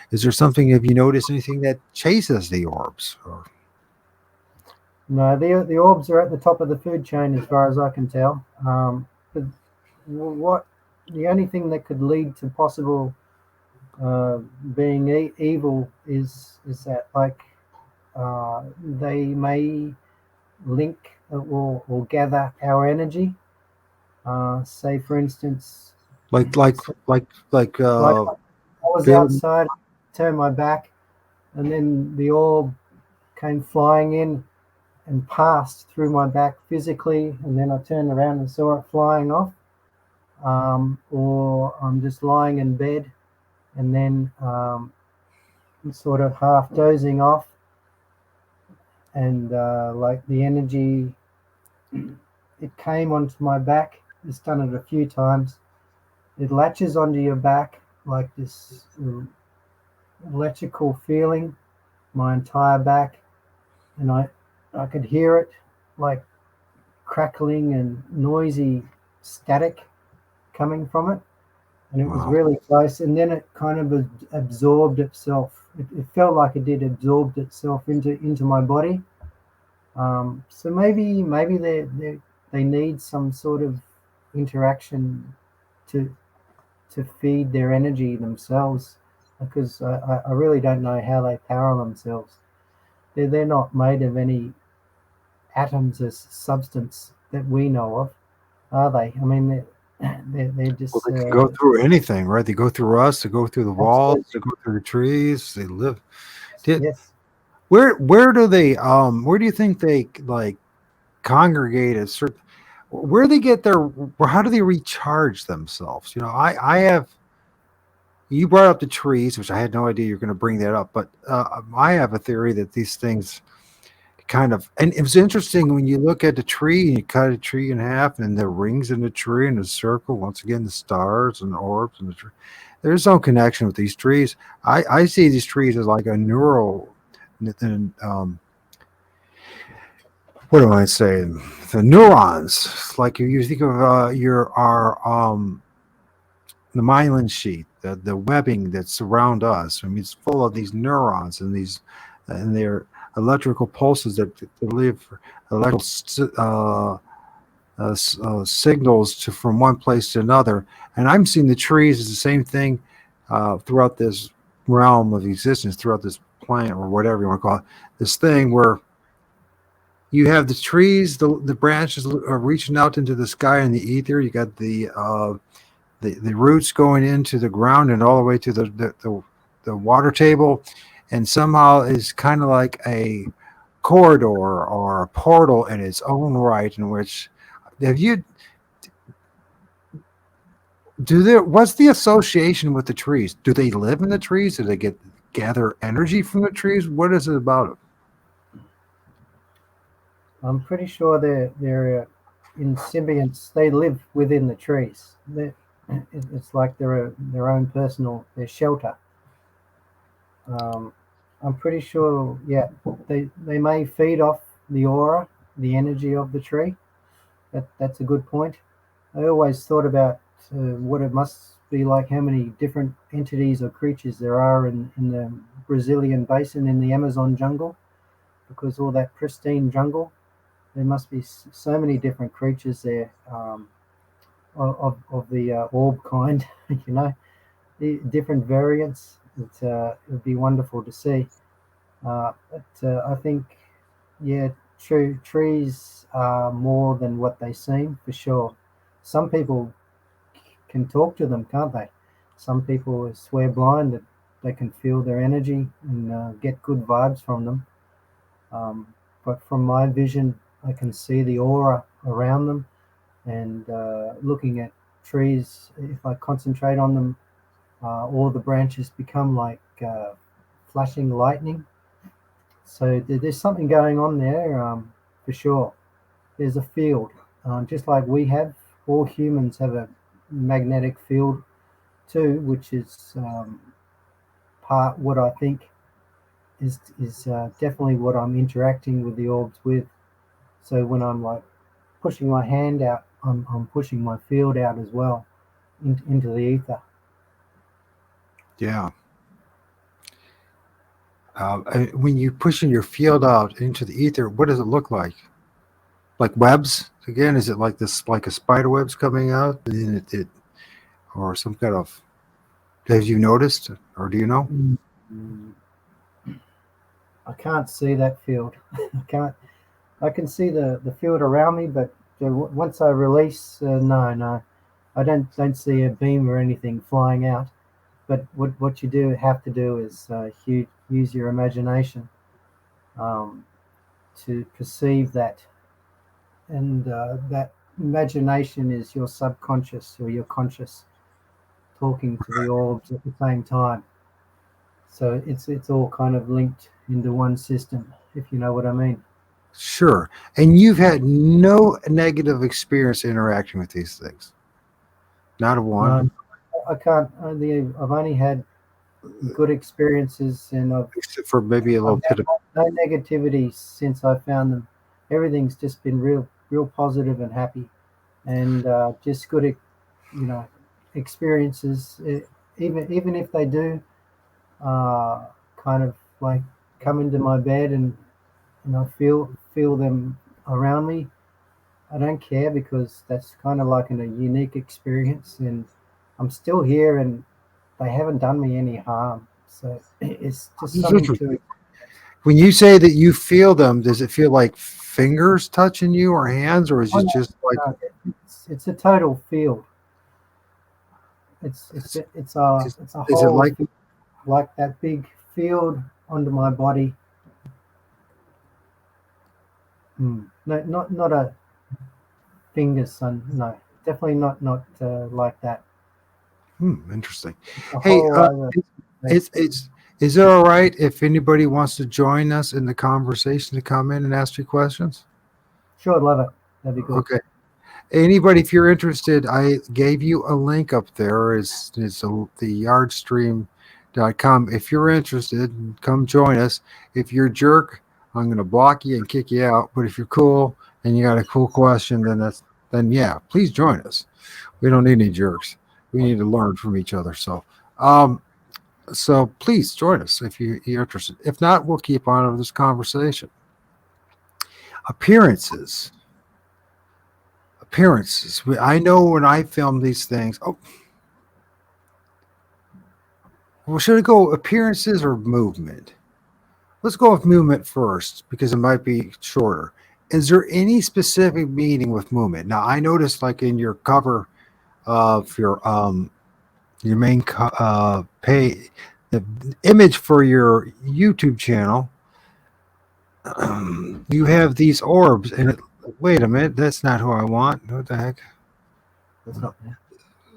Is there something? Have you noticed anything that chases the orbs? Or, No, the orbs are at the top of the food chain as far as I can tell. But what the only thing that could lead to possible uh, being evil is that like they may link or gather our energy. Say for instance, like like so like like I was build outside, turned my back, and then the orb came flying in and passed through my back physically, and then I turned around and saw it flying off. Or I'm just lying in bed and then sort of half dozing off, and like the energy, it came onto my back. It's done it a few times. It latches onto your back like this electrical feeling, my entire back, and I could hear it like crackling and noisy static coming from it, and it was wow. really close. And then it kind of absorbed itself. It felt like it did absorbed itself into my body. So maybe they need some sort of interaction to to feed their energy themselves, because I really don't know how they power themselves. They're not made of any atoms as substance that we know of, are they? I mean, they're Well, just they can go through anything, right? They go through us, they go through the walls, absolutely they go through the trees, they live. yes, Did yes. where do they where do you think they like congregate at certain where they get their how do they recharge themselves? I have you brought up the trees, which I had no idea you're going to bring that up, but I have a theory that these things kind of and it was interesting when you look at the tree and you cut a tree in half and the rings in the tree and the circle once again the stars and the orbs and the tree there's no connection with these trees. I see these trees as like a neural what do I say the neurons like you think of your our the myelin sheet, the webbing that surround us. I mean, it's full of these neurons and these, and their electrical pulses that live electrical signals to from one place to another. And I'm seeing the trees as the same thing throughout this realm of existence, throughout this planet or whatever you want to call it. This thing where you have the trees, the branches are reaching out into the sky and the ether. You got the roots going into the ground and all the way to the water table, and somehow is kind of like a corridor or a portal in its own right. In which have you do there? What's the association with the trees? Do they live in the trees? Do they gather energy from the trees? What is it about it? I'm pretty sure they're in symbionts. They live within the trees. It's like they're their own personal their shelter. Um, I'm pretty sure. Yeah, they may feed off the aura, the energy of the tree. That's a good point. I always thought about what it must be like, how many different entities or creatures there are in the Brazilian basin in the Amazon jungle, because all that pristine jungle, there must be so many different creatures there, of the orb kind, the different variants. It would be wonderful to see. But I think, yeah, trees are more than what they seem, for sure. Some people can talk to them, can't they? Some people swear blind that they can feel their energy and get good vibes from them. But from my vision, I can see the aura around them, and looking at trees. If I concentrate on them, all the branches become like flashing lightning. So there's something going on there, for sure. There's a field, just like we have. All humans have a magnetic field too, which is part what I think is definitely what I'm interacting with the orbs with. So when I'm like pushing my hand out, I'm pushing my field out as well into the ether. Yeah. When you're pushing your field out into the ether, what does it look like? Like webs? Again, is it like this, like a spider web's coming out, and then or some kind of? Have you noticed, or do you know? Mm. I can't see that field. I can't. I can see the field around me, but once I release, no, I don't see a beam or anything flying out. But what you do have to do is use your imagination um, to perceive that, and that imagination is your subconscious or your conscious talking to the orbs at the same time. So it's all kind of linked into one system, if you know what I mean. Sure. And you've had no negative experience interacting with these things. Not a one. No, I can't. I've only had good experiences, and Except for maybe a I've little had bit of. no negativity since I found them. Everything's just been real positive and happy, and just good, experiences. Even if they do kind of like come into my bed and I feel them around me, I don't care because that's kind of like a unique experience, and I'm still here, and they haven't done me any harm. So it's just It's something to interesting. experience. When you say that you feel them, does it feel like fingers touching you or hands, or is Oh it no, just like no, it's a total field. is, It's a is it whole like field, like that big field under my body. No, not a finger, son. No, definitely not like that. interesting? It's a Hey, whole over. it's is it all right if anybody wants to join us in the conversation to come in and ask you questions? Sure, love it. That'd be good. Okay. Anybody, if you're interested, I gave you a link up there. The yardstream.com. If you're interested, come join us. If you're a jerk, I'm going to block you and kick you out. But if you're cool and you got a cool question, then yeah, please join us. We don't need any jerks. We need to learn from each other. So please join us if you're interested. If not, we'll keep on with this conversation. Appearances. Appearances. I know when I film these things. Oh, well, should it go appearances or movement? Let's go with movement first because it might be shorter. Is there any specific meaning with movement? Now, I noticed like in your cover of your main pay, the image for your YouTube channel, you have these orbs, and wait a minute, that's not who I want. What the heck? That's not me.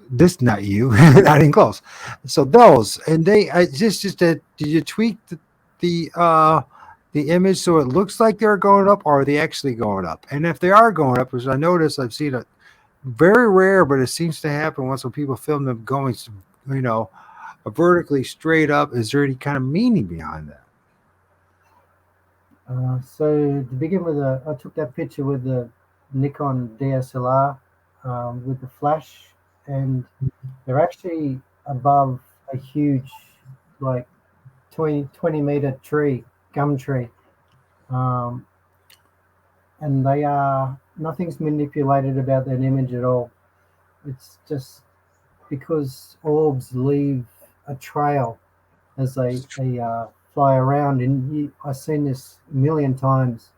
This not you, not even close. So those, and they just that. Did you tweak the image so it looks like they're going up, or are they actually going up? And if they are going up, as I noticed, I've seen it very rare, but it seems to happen once when people film them going, you know, vertically straight up. Is there any kind of meaning behind that? So to begin with, I took that picture with the Nikon DSLR with the flash, and they're actually above a huge, like 20-meter tree, gum tree, um, and they are nothing's manipulated about that image at all. It's just because orbs leave a trail as they fly around, and I've seen this a million times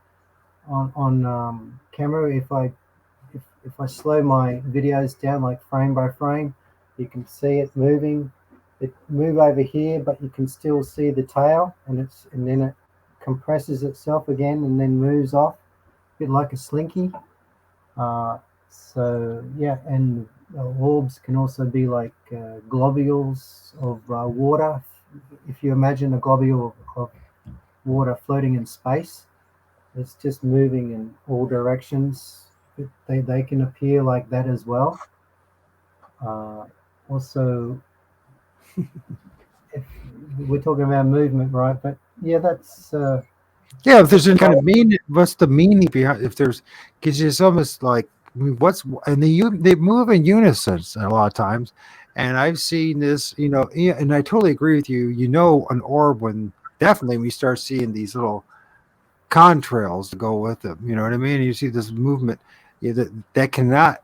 on camera. If I slow my videos down like frame by frame, you can see it moving. It move over here, but you can still see the tail, and then it compresses itself again and then moves off, a bit like a slinky. So yeah, and orbs can also be like globules of water. If you imagine a globule of water floating in space, it's just moving in all directions. They can appear like that as well. Uh, Also, if we're talking about movement, right? But yeah, Yeah, if there's that's any kind about of meaning, what's the meaning behind? If there's, because it's almost like, I mean, what's and they move in unison a lot of times, and I've seen this, yeah, and I totally agree with you. You know, an orb when definitely we start seeing these little contrails to go with them. You know what I mean? You see this movement, yeah, that cannot,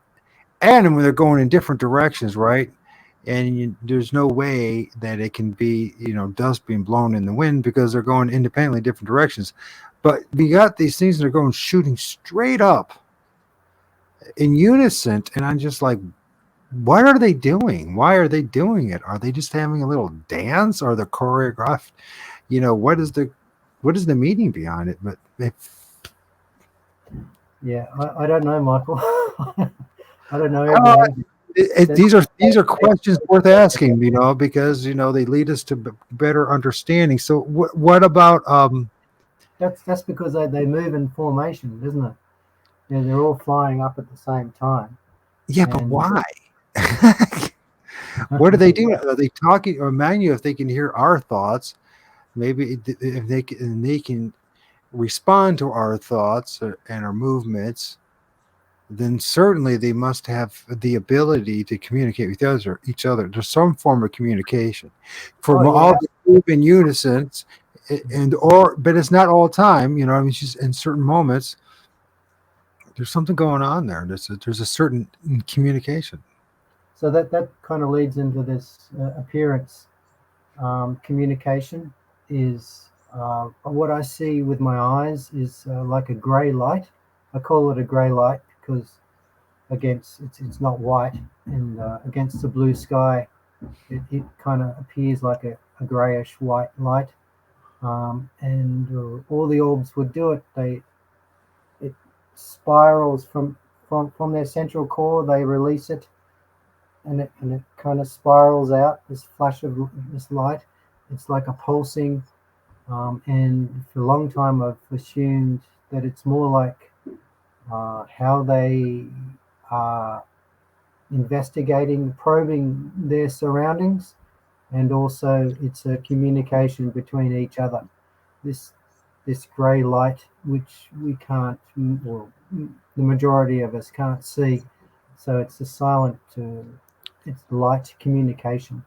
and when they're going in different directions, right? And there's no way that it can be, dust being blown in the wind because they're going independently different directions. But we got these things that are going shooting straight up in unison, and I'm just like, what are they doing? Why are they doing it? Are they just having a little dance? Or the choreographed? What is the meaning behind it? But yeah. I don't know, Michael. I don't know uh, everything. That's these are questions worth asking, because they lead us to better understanding. So what about that's because they move in formation, isn't it? They're all flying up at the same time, yeah, but and why? What do they do? Are they talking? Or mind you, if they can hear our thoughts, maybe if they can respond to our thoughts and our movements, then certainly they must have the ability to communicate with each other. There's some form of communication. oh For all yeah, the move in unison, but it's not all time. I mean, it's just in certain moments. There's something going on there. There's a certain communication. so that kind of leads into this appearance. Communication is what I see with my eyes is like a grey light. I call it a grey light because against it's not white, and against the blue sky, it kind of appears like a greyish white light. And all the orbs would do it. It spirals from their central core. They release it, and it kind of spirals out. This flash of this light. It's like a pulsing. And for a long time, I've assumed that it's more like how they are investigating, probing their surroundings, and also it's a communication between each other. This this grey light, which we can't, or the majority of us can't see, so it's a silent, it's light communication.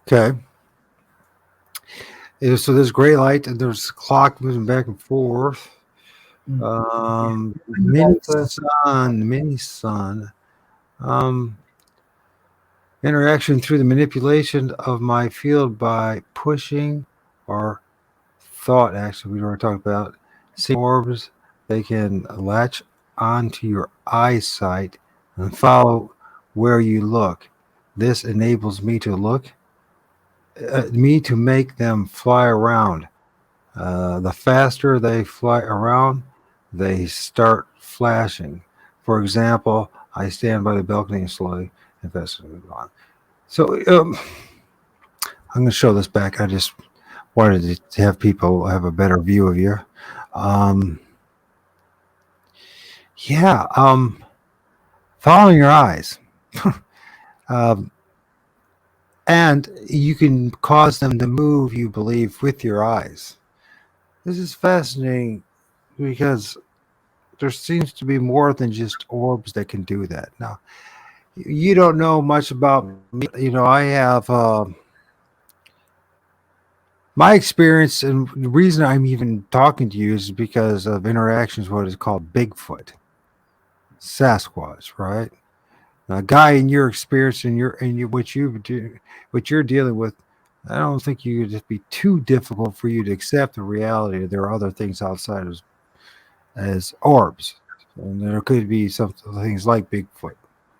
Okay. So there's gray light and there's clock moving back and forth. Mm. Yeah. When you go Mini first, sun, mini sun. Um, Interaction through the manipulation of my field by pushing or thought. Actually, we were talking about seeing orbs. They can latch onto your eyesight and follow where you look. This enables me to make them fly around. The faster they fly around, they start flashing. For example, I stand by the balcony and slowly invest on. So I'm going to show this back. I just wanted to have people have a better view of you. Um, yeah, following your eyes. um, and you can cause them to move, you believe, with your eyes. This is fascinating because there seems to be more than just orbs that can do that. Now, you don't know much about me. I have my experience, and the reason I'm even talking to you is because of interactions with what is called Bigfoot, Sasquatch, right? Now, guy, in your experience and what you're dealing with, I don't think you would just be too difficult for you to accept the reality that there are other things outside as orbs, and there could be some things like Bigfoot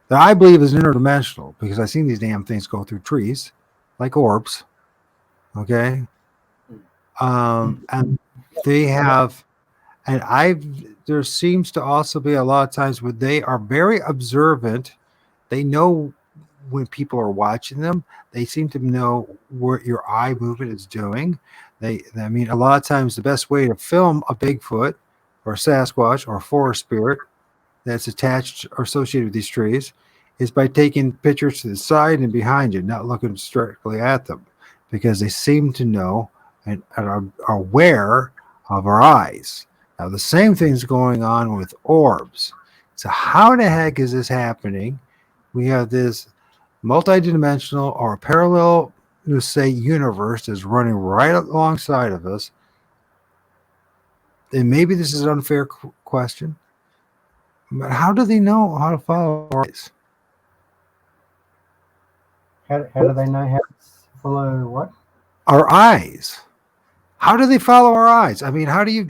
that I believe is interdimensional because I've seen these damn things go through trees, like orbs. Okay, mm, and they have And there seems to also be a lot of times where they are very observant. They know when people are watching them. They seem to know what your eye movement is doing. I mean, a lot of times the best way to film a Bigfoot or a Sasquatch or a forest spirit that's attached or associated with these trees is by taking pictures to the side and behind you, not looking directly at them, because they seem to know and are aware of our eyes. Now, the same thing's going on with orbs. So, how the heck is this happening? We have this multidimensional or parallel, let's say, universe is running right alongside of us. And maybe this is an unfair question, but how do they know how to follow our eyes? How do they know how to follow what? Our eyes. How do they follow our eyes? I mean, how do you?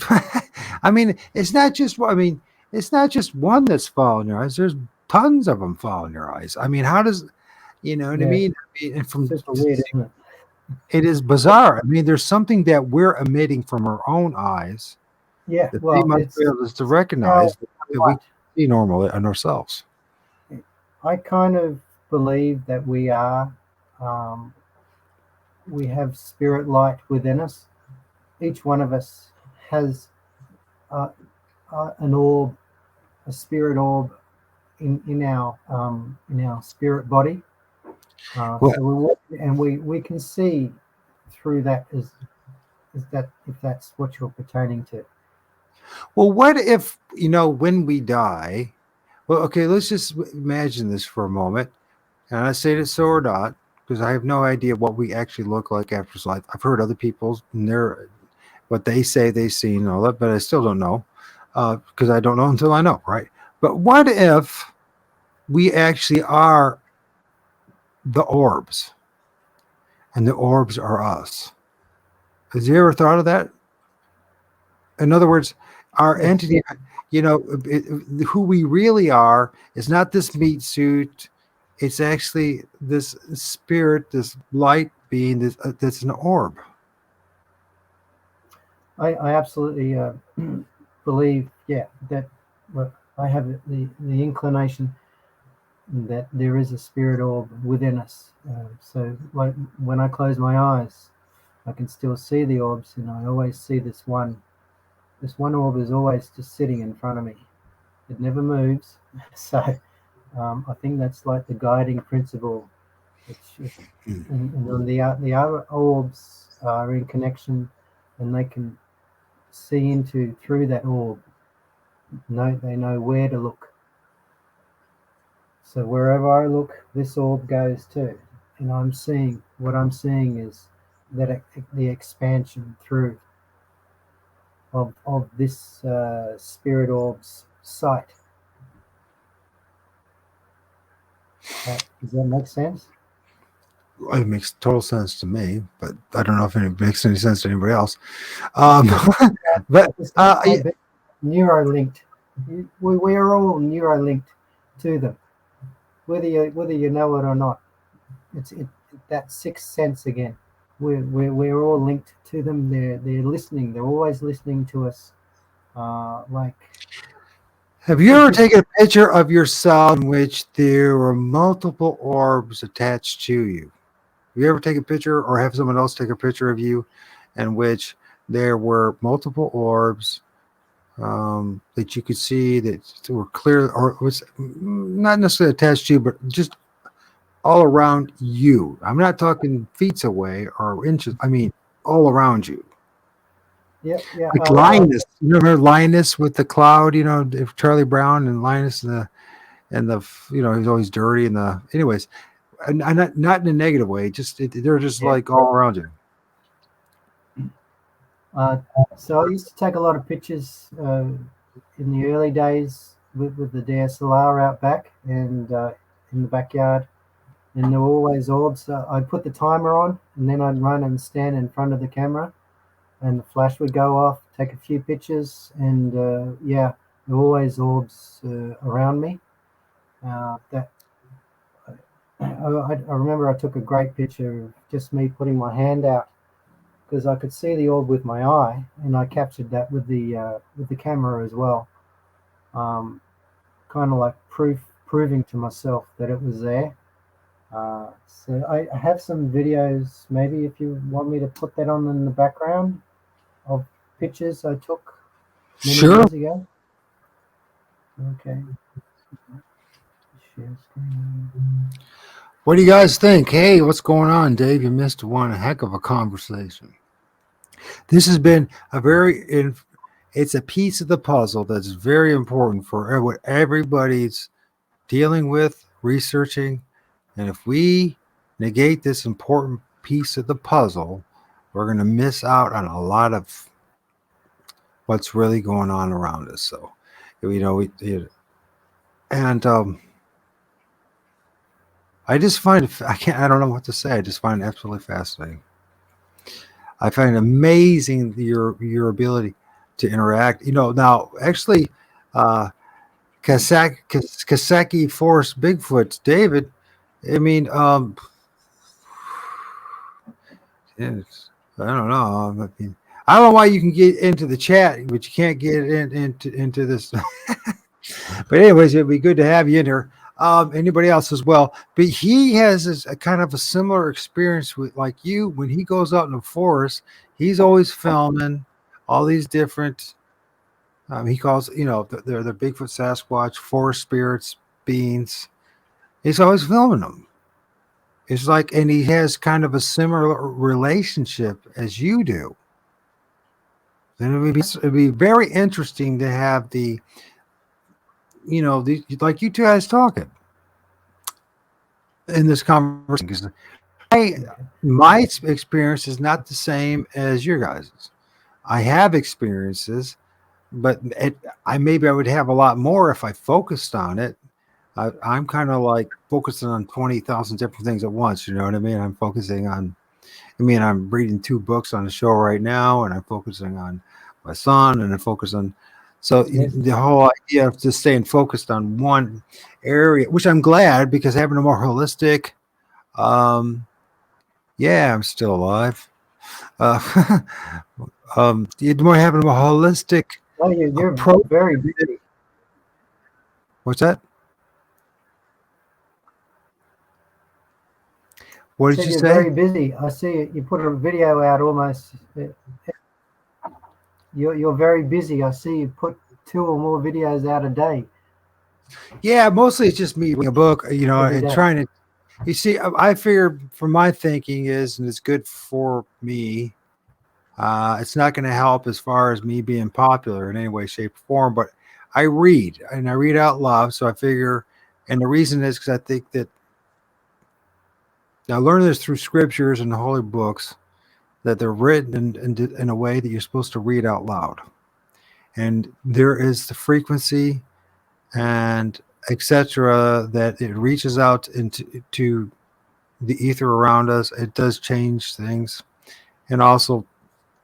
I mean, it's not just. I mean, it's not just one that's following your eyes. There's tons of them following your eyes. I mean, how does you know what I Yeah, mean? I mean, and from super weird, isn't it? it is bizarre. I mean, there's something that we're emitting from our own eyes Yeah, that they well, must be it's able to how recognize that we light. see normally in ourselves. I kind of believe that um, we have spirit light within us. Each one of us has uh, an orb, a spirit orb in our spirit body. Well, We can see through that is that if that's what you're pertaining to. well, what if when we die? Well, okay, let's just imagine this for a moment. And I say this so or not, because I have no idea what we actually look like after life. I've heard other people's and their what they say they've seen and all that, but I still don't know because I don't know until I know, right? But what if we actually are the orbs and the orbs are us? Has you ever thought of that? In other words, our Yes, entity, who we really are is not this meat suit. It's actually this spirit, this light being that's an orb. I absolutely believe, yeah, that well, I have the inclination that there is a spirit orb within us. So, like when I close my eyes, I can still see the orbs, and I always see this one. This one orb is always just sitting in front of me. It never moves. So, I think that's like the guiding principle. Which, and then the other orbs are in connection, and they can see into through that orb. They know where to look. So wherever I look, this orb goes too, and I'm seeing what I'm seeing is that the expansion through of this spirit orb's sight. Does that make sense? It makes total sense to me, but I don't know if it makes any sense to anybody else. Um, but It's yeah, like neuro linked. We are all neuro linked to them, whether you know it or not. It's that sixth sense again. We're all linked to them. They're listening. They're always listening to us. Like have you if ever you taken a picture of yourself in which there were multiple orbs attached to you? Have you ever taken a picture or have someone else take a picture of you in which there were multiple orbs that you could see that were clear or was not necessarily attached to you, but just all around you? I'm not talking feet away or inches. I mean, all around you. yeah, yeah. Like Linus, you remember Linus with the cloud? If Charlie Brown and Linus and the he's always dirty and the anyways, and not in a negative way. Just they're just Yeah. like all around you. Uh, so I used to take a lot of pictures in the early days with the DSLR out back and in the backyard, and there were always orbs. I'd put the timer on, and then I'd run and stand in front of the camera, and the flash would go off, take a few pictures, and yeah, there were always orbs around me. That I remember I took a great picture of just me putting my hand out because I could see the orb with my eye, and I captured that with the camera as well. Kind of like proving to myself that it was there. So I have some videos. Maybe if you want me to put that on in the background of pictures I took many Sure. years ago. Okay. Share screen. What do you guys think? Hey, what's going on, Dave? You missed one heck of a conversation. This has been it's a piece of the puzzle that's very important for what everybody's dealing with, researching. And if we negate this important piece of the puzzle, we're going to miss out on a lot of what's really going on around us. So, and I just find I don't know what to say. I just find it absolutely fascinating. I find it amazing your ability to interact. Now actually, Kaseki Forest Bigfoot, David. I mean, I don't know. I don't know why you can get into the chat, but you can't get into this. But anyways, it'd be good to have you in here. Anybody else as well? But he has a kind of a similar experience with like you. When he goes out in the forest, he's always filming all these different. He calls they're the Bigfoot, Sasquatch, forest spirits, beings. He's always filming them. It's like, and he has kind of a similar relationship as you do. And it'd be very interesting to have like you two guys talking in this conversation, because my experience is not the same as your guys's. I have experiences, but maybe I would have a lot more if I focused on it. I'm kind of like focusing on 20,000 different things at once. You know what I mean? I'm reading 2 books on the show right now, and I'm focusing on my son, and I focus on. So Yes. the whole idea of just staying focused on one area, which I'm glad, because having a more holistic, yeah, I'm still alive. You're more having a holistic Oh, you're approach. very busy. What's that? What did Said you you're say? very busy. I see it. You put a video out almost. You're very busy. I see you put 2 or more videos out a day. Yeah, mostly it's just me reading a book, Every and day. trying to. You see, I figure from my thinking is, and it's good for me. It's not going to help as far as me being popular in any way, shape, or form, but I read and I read out loud. So I figure, and the reason is because I think that I learned this through scriptures and the holy books, that they're written in a way that you're supposed to read out loud. And there is the frequency and etc. that it reaches out into the ether around us. It does change things. And also,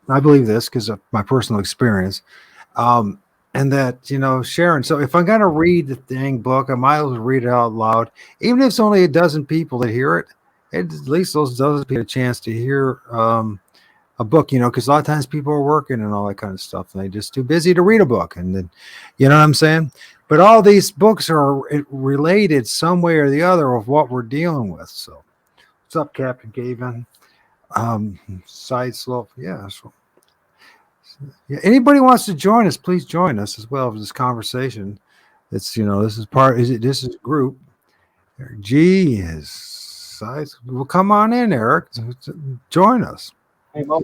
I believe this because of my personal experience. And that, Sharon, so if I'm going to read the dang book, I might as well read it out loud. Even if it's only a dozen people that hear it, at least those dozen people get a chance to hear a book, because a lot of times people are working and all that kind of stuff, and they're just too busy to read a book. And then, you know what I'm saying? But all these books are related some way or the other of what we're dealing with. So, what's up, Captain Gavin? Side slope. Yeah. So, yeah. Anybody wants to join us, please join us as well for this conversation. It's, this is this is a group. G is sides. Well, come on in, Eric. Join us. Hey, Mom,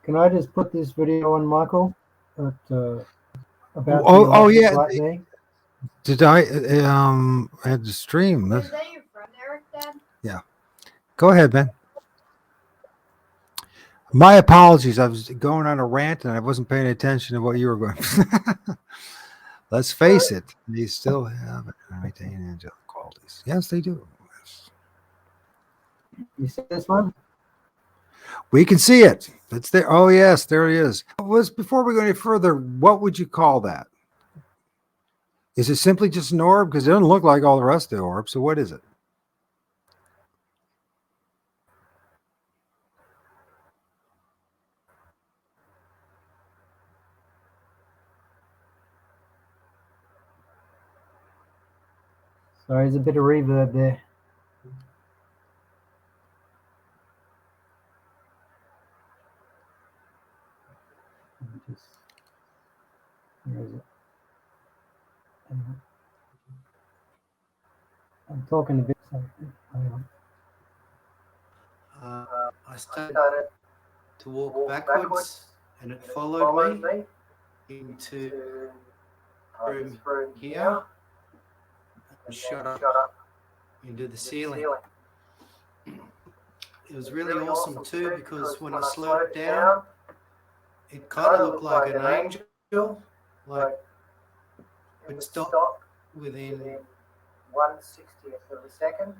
can I just put this video on, Michael? About Oh yeah. Black Knee? Did I had to stream? Is that your friend Eric, Dad? Yeah. Go ahead, Ben. My apologies. I was going on a rant and I wasn't paying attention to what you were going. Let's face it, they still have retain angelic qualities. Yes, they do. You see this one? We can see it. It's there. Oh yes, there it is. Before we go any further, what would you call that? Is it simply just an orb? Because it doesn't look like all the rest of the orbs. So what is it? Sorry, there's a bit of reverb there. Where is it? I'm talking a bit. So, hang on. I started to walk backwards, and it followed me into the room here and shot up into the ceiling. It was really awesome too, because when I slowed it down, it kind of looked like an angel, like it stopped within 1/60th of a second,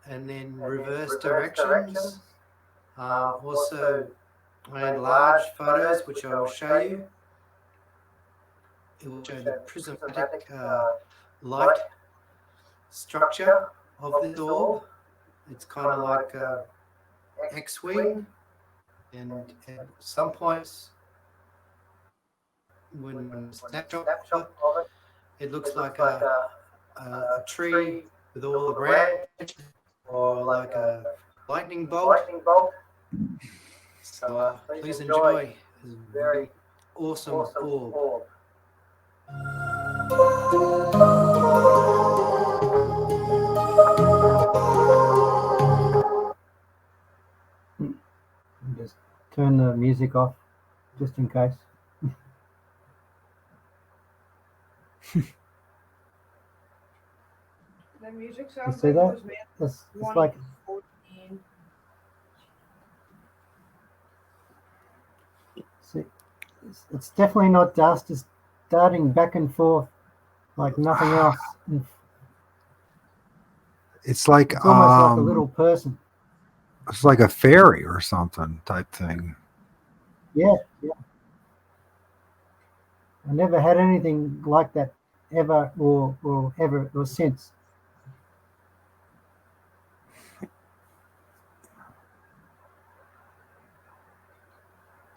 and then reverse directions. Also, I enlarged photos, which I will show you. It will show the prismatic light structure of this orb. It's kind of like a X-wing, and at some points, when snapshot of it, it looks like a tree with all the branches, or like a lightning bolt. So please enjoy this very awesome orb. Just turn the music off, just in case. The music You sounds see like that? it was made It's like 2014. see, it's definitely not dust. It's darting back and forth like nothing else. It's like It's almost like a little person. it's like a fairy or something type thing. Yeah. I never had anything like that ever or since.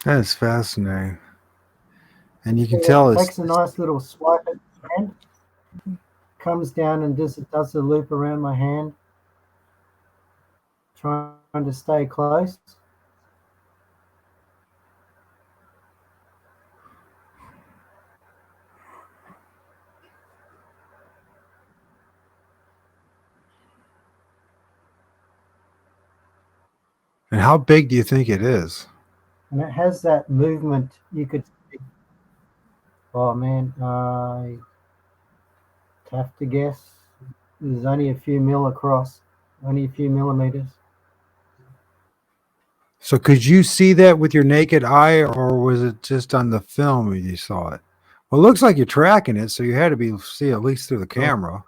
That is fascinating. And you can It tell takes it's a nice little swipe at the hand, comes down and does the loop around my hand, trying to stay close. and how big do you think it is? And it has that movement you could see. Oh man, I have to guess there's only a few mil across, only a few millimeters. So could you see that with your naked eye, or was it just on the film when you saw it? Well, it looks like you're tracking it, so you had to be see at least through the camera.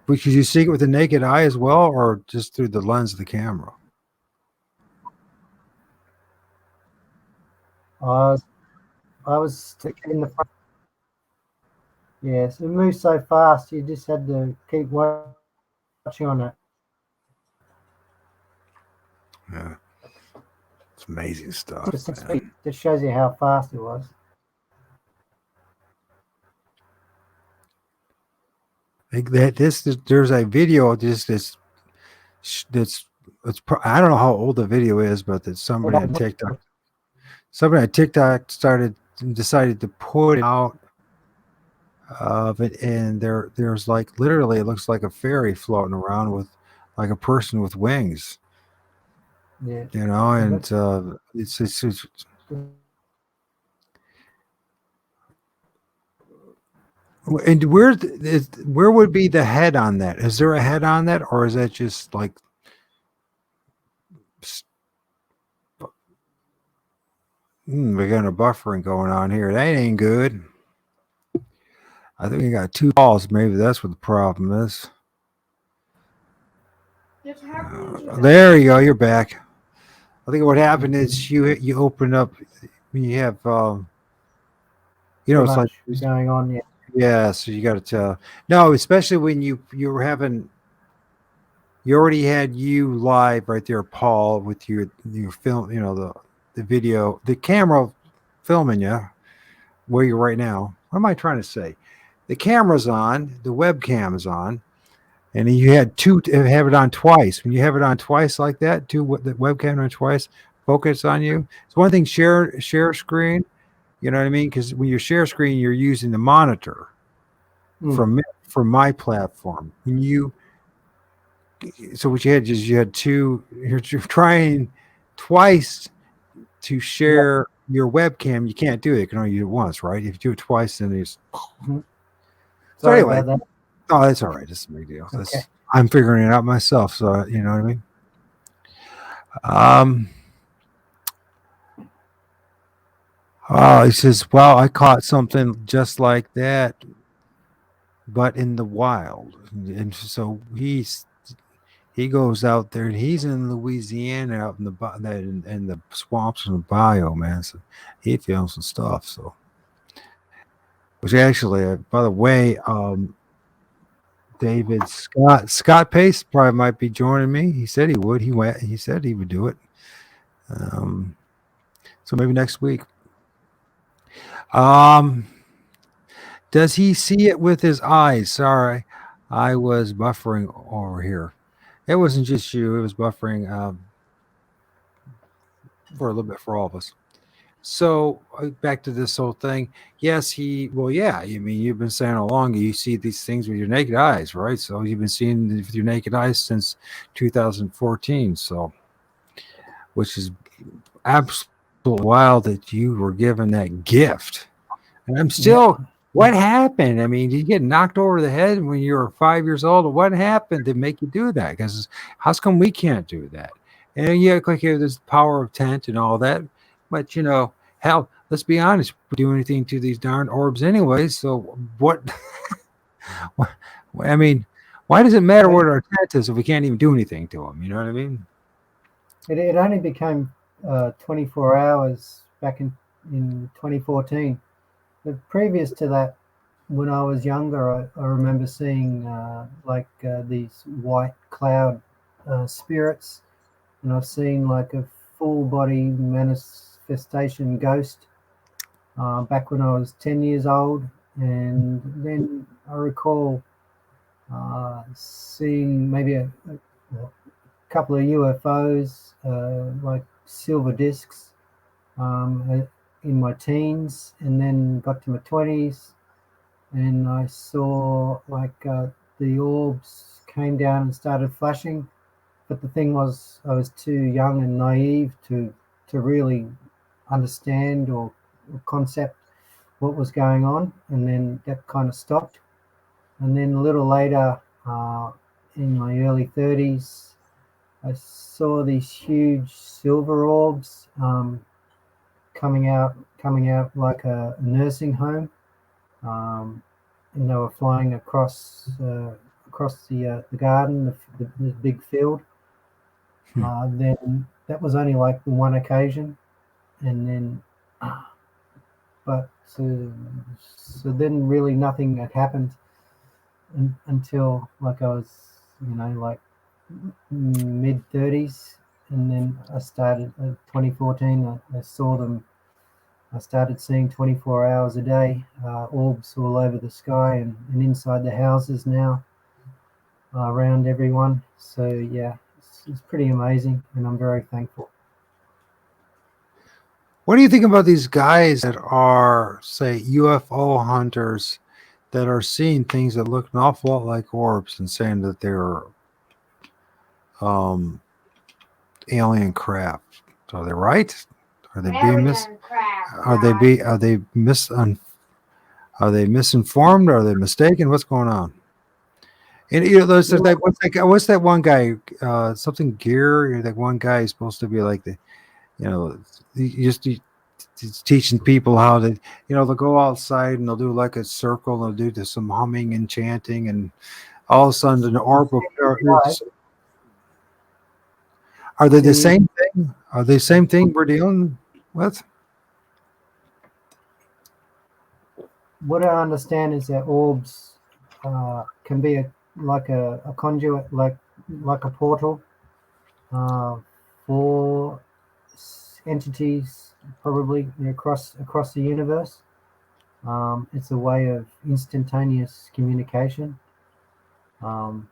But could you see it with the naked eye as well, or just through the lens of the camera? I was sticking in the front. Yes, it moves so fast. You just had to keep watching on it. Yeah, it's amazing stuff. Just 6 Man. feet. Just shows you how fast it was. Like that, there's a video just I don't know how old the video is, but that somebody on TikTok decided to put it out of it, and there's like literally it looks like a fairy floating around with like a person with wings, Yeah. you know, and it's and where would be the head on that? Is there a head on that, or is that just like we got a buffering going on here? That ain't good. I think we got two balls. Maybe that's what the problem is. Just happened to There you go. You're back. I think what happened is you open up when you have it's like going on. Yeah. yeah. So you got to tell no, especially when you were having you already had you live right there, Paul, with your film. You know the video, the camera filming you where you're right now. What am I trying to say? the camera's on, the webcam is on, and you had have it on twice. When you have it on twice like that, the webcam on twice, focus on you. It's one thing share screen. You know what I mean? Because when you share screen, you're using the monitor from my platform. When you so what you had is you had two. You're trying twice to share your webcam. You can't do it. You can only use it once, right? If you do it twice, then it's. So Sorry anyway, about that. oh, that's all right. It's a big deal. Okay. I'm figuring it out myself. So you know what I mean. Oh, he says, "Well, I caught something just like that, but in the wild." And so he goes out there, and he's in Louisiana, out in in the swamps and the bio, man. So he films some stuff. So, which actually, by the way, David Scott Pace probably might be joining me. He said he would. He said he would do it. So maybe next week. Does he see it with his eyes? Sorry, I was buffering over here. It wasn't just you. It was buffering for a little bit for all of us. So back to this whole thing. Yes, well, yeah. I mean, you've been saying all along you see these things with your naked eyes, right? So you've been seeing it with your naked eyes since 2014. So, which is absolutely wild that you were given that gift. And I'm still. What happened? I mean, did you get knocked over the head when you were 5 years old? What happened to make you do that? Because how come we can't do that? And you act like you have this power of tent and all that. But, hell, let's be honest. We do anything to these darn orbs anyway. So what? I mean, why does it matter what our tent is if we can't even do anything to them? You know what I mean? It only became 24 hours back in 2014. But previous to that, when I was younger, I remember seeing these white cloud spirits, and I've seen like a full body manifestation ghost back when I was 10 years old. And then I recall seeing maybe a couple of UFOs, like silver discs. In my teens, and then got to my 20s, and I saw the orbs came down and started flashing. But the thing was, I was too young and naive to really understand or concept what was going on, and then that kind of stopped. And then a little later, in my early 30s, I saw these huge silver orbs coming out like a nursing home, and they were flying across the garden, the big field. Then that was only like one occasion, and then but so then really nothing had happened until like I was like mid 30s, and then I started 2014. I saw them. I started seeing 24 hours a day, orbs all over the sky and inside the houses now, around everyone. So yeah, it's pretty amazing, and I'm very thankful. What do you think about these guys that are, say, UFO hunters that are seeing things that look an awful lot like orbs and saying that they're alien craft? Are they right? Are they being are they misinformed? Are they mistaken? What's going on? And what's that one guy? Something Gear. That one guy is supposed to be like he's teaching people how to, they'll go outside and they'll do like a circle and they'll do some humming and chanting, and all of a sudden an orb will appear. Are they the same thing? Are they the same thing we're dealing with? What I understand is that orbs can be like a conduit, like a portal for entities, probably across the universe. It's a way of instantaneous communication. Um,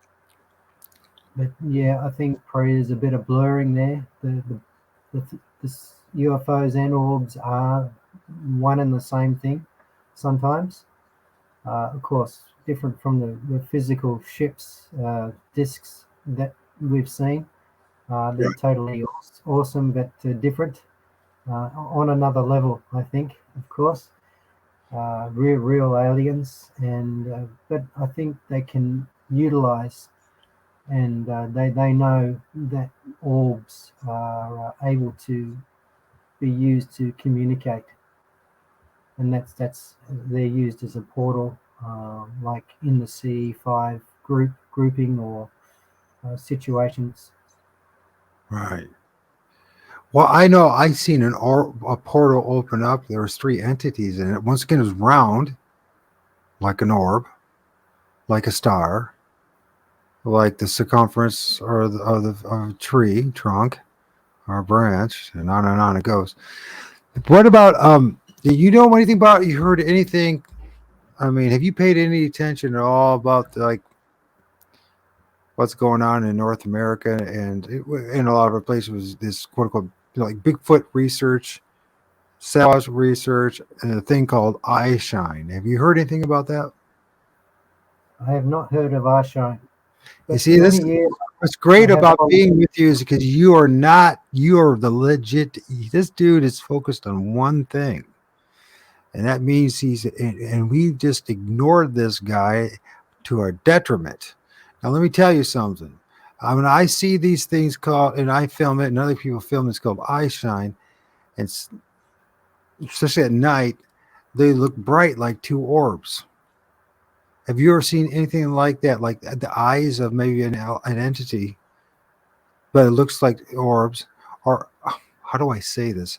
but yeah, I think probably there's a bit of blurring there. The UFOs and orbs are one and the same thing sometimes. Of course, different from the physical ships, discs that we've seen. They're totally awesome, but different on another level, I think, of course. Real aliens, and but I think they can utilize, and they know that orbs are able to be used to communicate, and that's they're used as a portal, like in the C5 grouping or situations. Right. Well, I know I seen a portal open up. There was three entities in it. Once again, it was round, like an orb, like a star, like the circumference or of a tree trunk or a branch, and on it goes. What about do you know anything about? You heard anything? I mean, have you paid any attention at all about like what's going on in North America and in a lot of our places was this quote unquote like Bigfoot research, Sasquatch research, and a thing called eye shine. Have you heard anything about that? I have not heard of Arshine, You but see, many this years what's I great have about followed. being with you is because you are not you are the legit. This dude is focused on one thing, and that means and we just ignored this guy to our detriment. Now, let me tell you something. When I see these things called, and I film it, and other people film it's called eye shine, and especially at night, they look bright like two orbs. Have you ever seen anything like that? Like the eyes of maybe an entity, but it looks like orbs. Or how do I say this?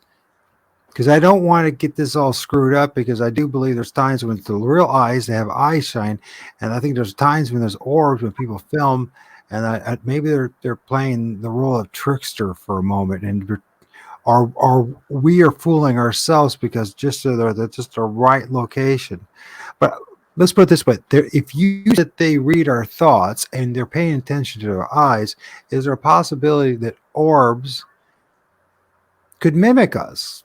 Because I don't want to get this all screwed up. Because I do believe there's times when it's the real eyes they have eye shine, and I think there's times when there's orbs when people film, and maybe they're playing the role of trickster for a moment, and or we are fooling ourselves because just so they're just the right location. But let's put it this way: if you that they read our thoughts and they're paying attention to our eyes, is there a possibility that orbs could mimic us?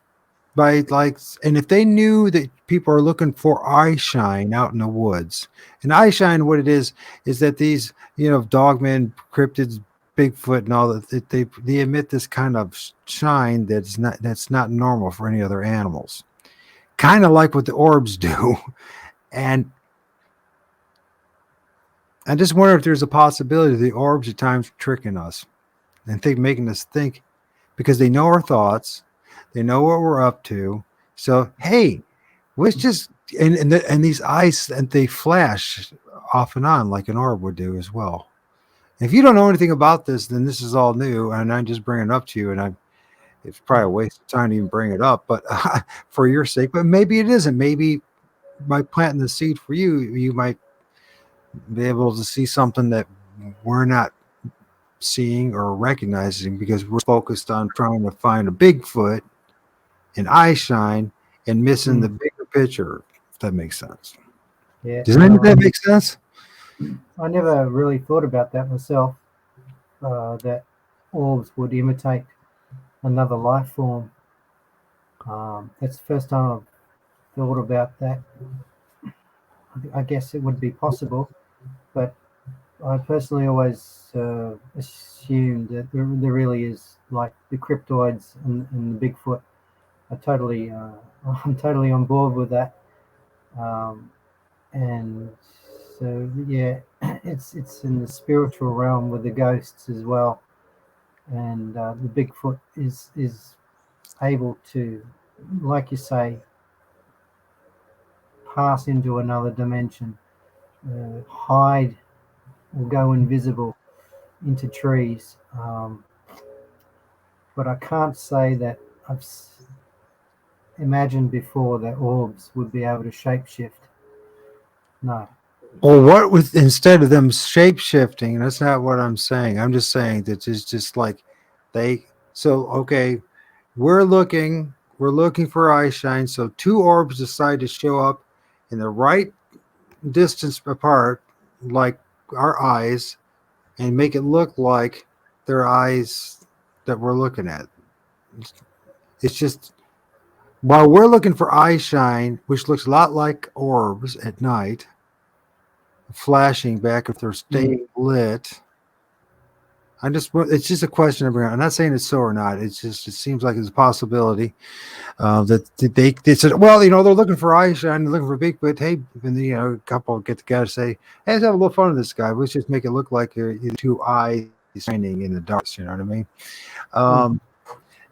By like, and if they knew that people are looking for eye shine out in the woods, and eye shine, what it is that these, dogmen, cryptids, Bigfoot, and all that, they emit this kind of shine that's not normal for any other animals, kind of like what the orbs do. And I just wonder if there's a possibility the orbs at times tricking us and making us think because they know our thoughts, they know what we're up to. So hey, let's just and these eyes and they flash off and on like an orb would do as well. If you don't know anything about this, then this is all new, and I'm just bringing it up to you, and it's probably a waste of time to even bring it up, but for your sake. But maybe it isn't. Maybe by planting the seed for you, you might be able to see something that we're not seeing or recognizing because we're focused on trying to find a Bigfoot and eye shine and missing the bigger picture, if that makes sense. Yeah, Does any of that make sense? I never really thought about that myself. That orbs would imitate another life form. That's the first time I've thought about that. I guess it would be possible, but I personally always assumed that there really is like the cryptoids and the Bigfoot. I totally, I'm totally on board with that. Um, and so yeah, it's in the spiritual realm with the ghosts as well, and the Bigfoot is able to, like you say, pass into another dimension, hide or go invisible into trees. But I can't say that I've imagined before that orbs would be able to shapeshift. No. Or what with instead of them shape shifting? That's not what I'm saying. I'm just saying that it's just like they. So okay, we're looking for eye shine. So two orbs decide to show up in the right distance apart, like our eyes, and make it look like their eyes that we're looking at. It's just while we're looking for eye shine, which looks a lot like orbs at night, flashing back if they're staying lit. It's just a question of, I'm not saying it's so or not. It seems like it's a possibility that they said, well, they're looking for eye shine, they're looking for Bigfoot. Hey, and a couple get together and say, hey, let's have a little fun with this guy. Let's just make it look like two eyes shining in the dark. You know what I mean?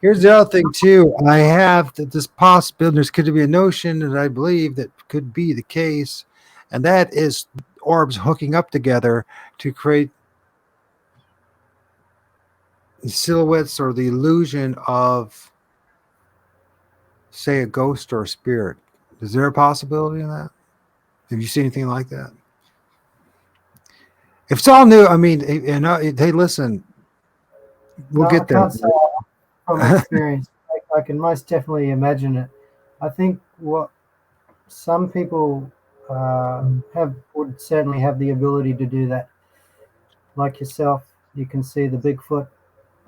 Here's the other thing too. I have this possibility. There could be a notion that I believe that could be the case, and that is orbs hooking up together to create the silhouettes or the illusion of, say, a ghost or a spirit. Is there a possibility in that? Have you seen anything like that? If it's all new, I mean, hey, listen, we'll get there. I can't say from experience. I can most definitely imagine it. I think what some people would certainly have the ability to do that. Like yourself, you can see the Bigfoot.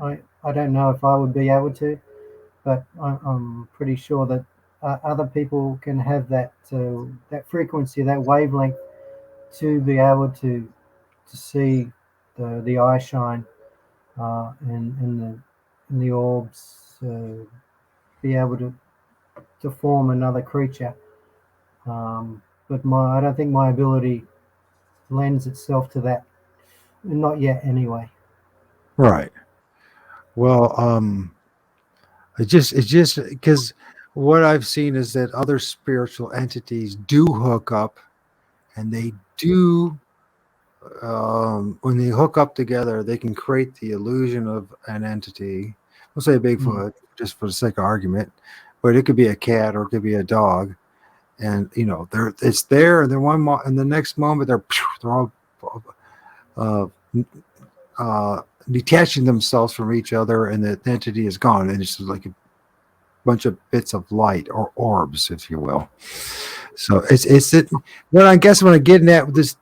I don't know if I would be able to, but I'm pretty sure that other people can have that frequency, that wavelength, to be able to see the eye shine and the orbs, be able to form another creature. But I don't think my ability lends itself to that, not yet anyway. Right. Well, it's just because what I've seen is that other spiritual entities do hook up, and they do. When they hook up together, they can create the illusion of an entity. We'll say Bigfoot, just for the sake of argument, but it could be a cat or it could be a dog, and it's there, and then and the next moment they're all detaching themselves from each other, and the entity is gone, and it's like a bunch of bits of light or orbs, if you will. So what I guess when I'm getting at this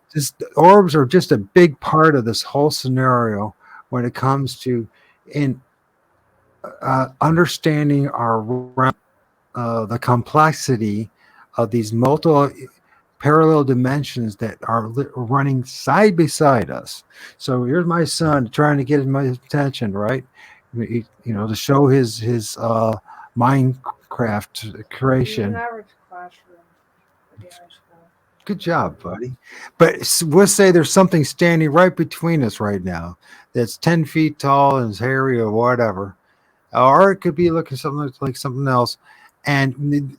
orbs are just a big part of this whole scenario when it comes to understanding the complexity of these multiple parallel dimensions that are running side beside us. So here's my son trying to get my attention, right? To show his Minecraft creation. Good job, buddy. But we'll say there's something standing right between us right now that's 10 feet tall and is hairy or whatever. Or it could be looking something like something else. And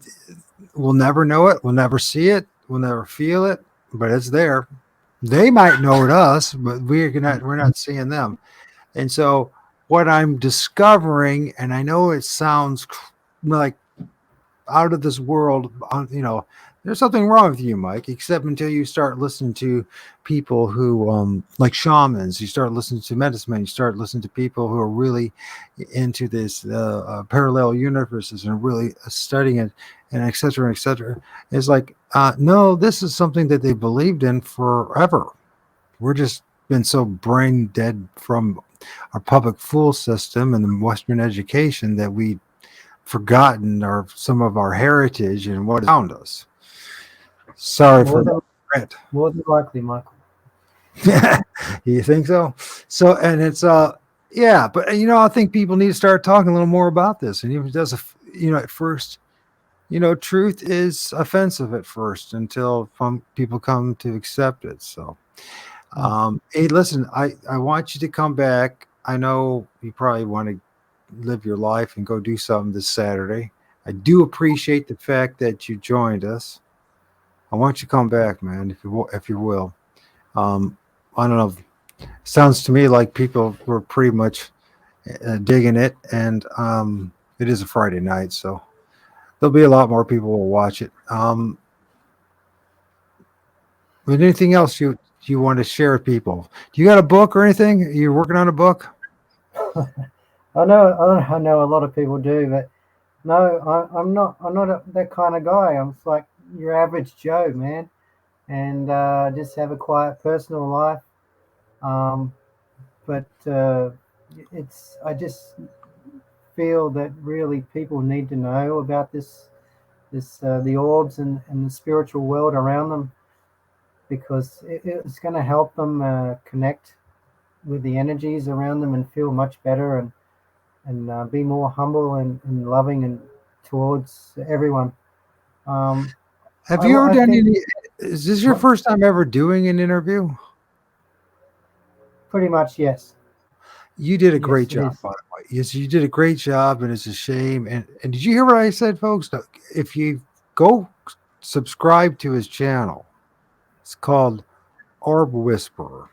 we'll never know it. We'll never see it. We'll never feel it. But it's there. They might know it us, but we're not seeing them. And so what I'm discovering, and I know it sounds like out of this world, there's something wrong with you, Mike, except until you start listening to people who like shamans, you start listening to medicine men, you start listening to people who are really into this parallel universes and really studying it, and et cetera, et cetera. It's like, no, this is something that they believed in forever. We're just been so brain dead from our public school system and the Western education that we forgotten some of our heritage and what around us. Sorry for that. More than likely, Michael. You think so? So, and it's yeah, but I think people need to start talking a little more about this. And even if it does, at first, truth is offensive at first until people come to accept it. So, hey, listen, I want you to come back. I know you probably want to live your life and go do something this Saturday. I do appreciate the fact that you joined us. I want you to come back, man, if you will. I don't know. Sounds to me like people were pretty much digging it, and it is a Friday night, so there'll be a lot more people will watch it. But anything else you want to share with people? Do you got a book or anything? Are you working on a book? I know a lot of people do, but no, I'm not that kind of guy. I'm like, your average Joe, man, and just have a quiet personal life. Um, but I just feel that really people need to know about this the orbs and the spiritual world around them, because it's going to help them connect with the energies around them and feel much better, and be more humble and loving and towards everyone. Um, Have you ever I done think any? Is this your first time ever doing an interview? pretty much yes. You did a great Yes, it job, is. by the way. Yes, you did a great job, and it's a shame. And did you hear what I said, folks? No, if you go subscribe to his channel, it's called Orb Whisperer.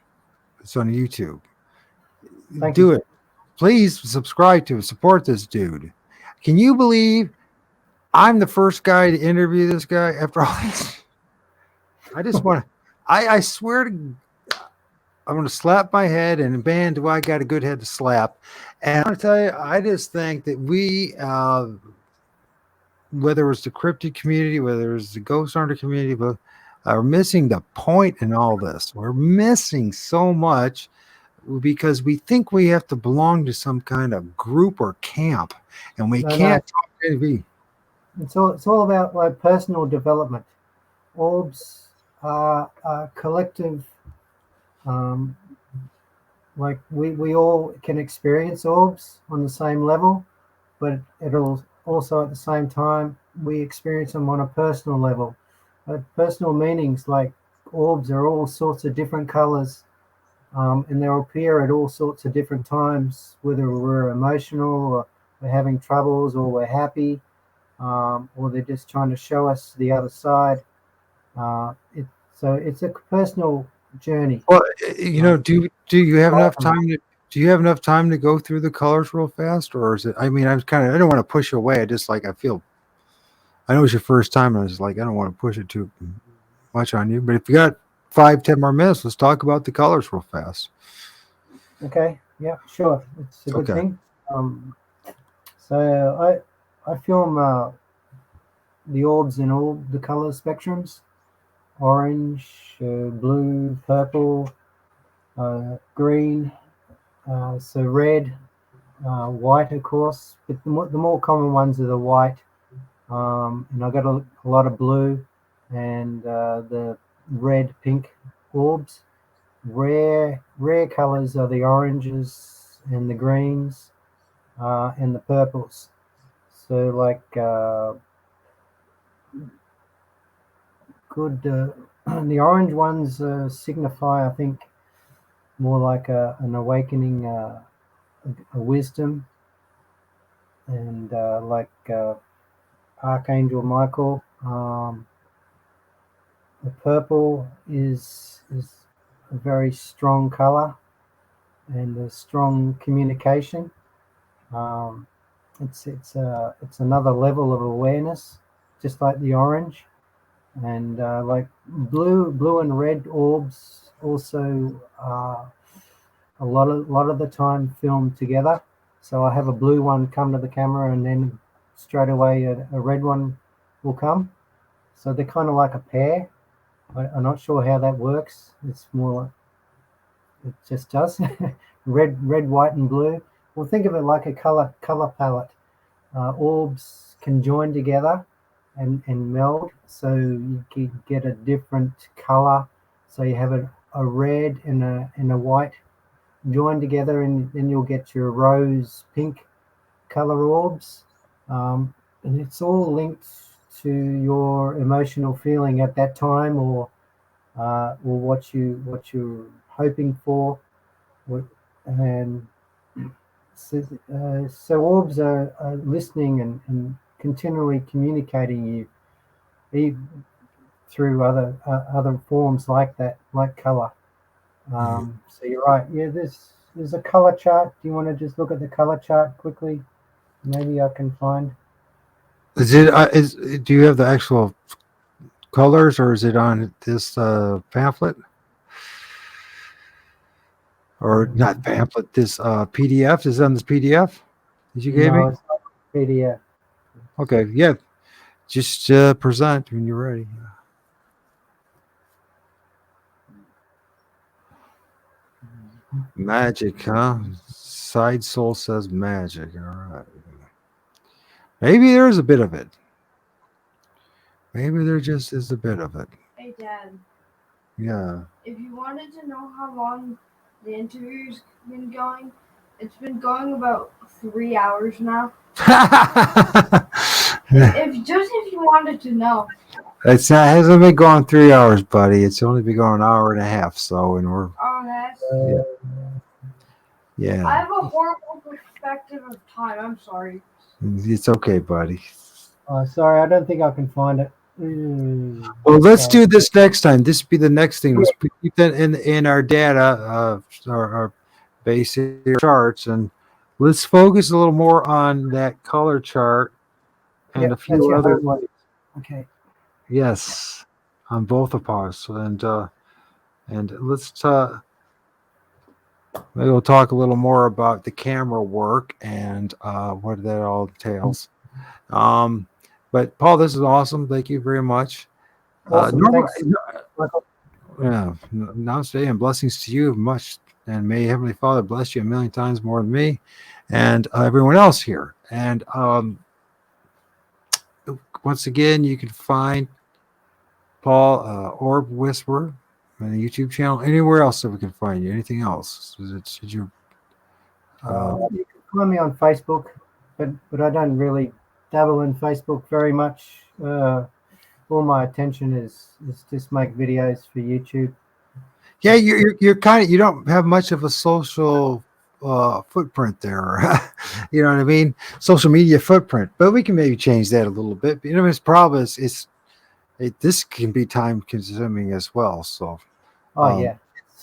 It's on YouTube. Thank you. Do it. Please subscribe to it. Support this dude. Can you believe I'm the first guy to interview this guy after all this? I just want to. I swear to I'm going to slap my head, and man, do I got a good head to slap. And I want to tell you, I just think that whether it's the cryptid community, whether it's the ghost hunter community, but are missing the point in all this. We're missing so much because we think we have to belong to some kind of group or camp, and we No. can't talk to anybody. It's all about like personal development. Orbs are collective. Um, like we all can experience orbs on the same level, but it'll also at the same time we experience them on a personal level. Personal meanings like orbs are all sorts of different colors, and they'll appear at all sorts of different times, whether we're emotional or we're having troubles or we're happy, or they're just trying to show us the other side. So it's a personal journey. Well, Um, do you have enough welcome. time to do you have enough time to go through the colors real fast, or is it? I mean, I don't want to push you away. I just like I feel. I know it's your first time, and I was like, I don't want to push it too much on you. But if you got 5, 10 more minutes, let's talk about the colors real fast. Okay, yeah, sure. It's a good Okay. thing. So I film the orbs in all the color spectrums: orange, blue, purple, green, so red, white, of course. But the more common ones are the white, and I got a lot of blue and the red, pink orbs. Rare colors are the oranges and the greens and the purples. So like good, the orange ones signify, I think, more like an awakening, a wisdom, and like Archangel Michael. The purple is a very strong color and a strong communication. Um, it's another level of awareness, just like the orange, and like blue and red orbs also a lot of the time filmed together. So I have a blue one come to the camera, and then straight away a red one will come. So they're kind of like a pair. I'm not sure how that works. It's more like it just does. Red, white, and blue. Well, think of it like a color palette. Orbs can join together and meld, so you can get a different color. So you have a red and a white join together, and then you'll get your rose pink color orbs. And it's all linked to your emotional feeling at that time, or what you're hoping for. And so orbs are listening and continually communicating you through other forms like that, like color. So you're right. Yeah, there's a color chart. Do you want to just look at the color chart quickly? Maybe I can find. Is it? Do you have the actual colors, or is it on this pamphlet, or not pamphlet? This PDF is on this PDF that you gave me. No, it's not PDF. Okay, yeah. Just present when you're ready. Magic, huh? Side Soul says magic. All right. Maybe there's a bit of it. Maybe there just is a bit of it. Hey, Dad. Yeah. If you wanted to know how long the interview's been going, it's been going about 3 hours now. If you wanted to know. It hasn't been going 3 hours, buddy. It's only been going an hour and a half. So, and we're Oh, that's. yeah. I have a horrible perspective of time. I'm sorry. It's okay, buddy. Sorry, I don't think I can find it. Well, let's do this next time. This would be the next thing. Let's keep that in our data, our basic charts, and let's focus a little more on that color chart and a few other. Okay. Yes, on both of us, and let's maybe we'll talk a little more about the camera work and what that all entails. But Paul, this is awesome. Thank you very much. Awesome. Namaste and blessings to you much. And may Heavenly Father bless you a million times more than me and everyone else here. And once again, you can find Paul Orb Whisperer on the YouTube channel. Anywhere else that we can find you? Anything else? You can find me on Facebook, but I don't really dabble in Facebook very much. All my attention is just make videos for YouTube. Yeah, you're kind of, you don't have much of a social footprint there. You know what I mean? Social media footprint, but we can maybe change that a little bit. But, his problem is this can be time consuming as well. So, yeah,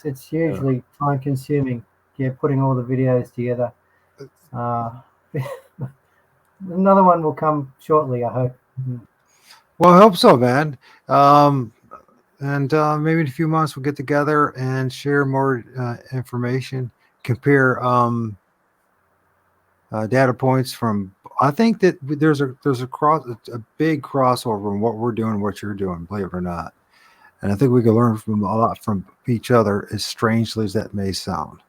it's usually time consuming. Yeah, putting all the videos together. Another one will come shortly, I hope. Well, I hope so, man. And maybe in a few months we'll get together and share more information, compare data points from. I think that there's a big crossover in what we're doing and what you're doing, believe it or not. And I think we can learn from a lot from each other, as strangely as that may sound.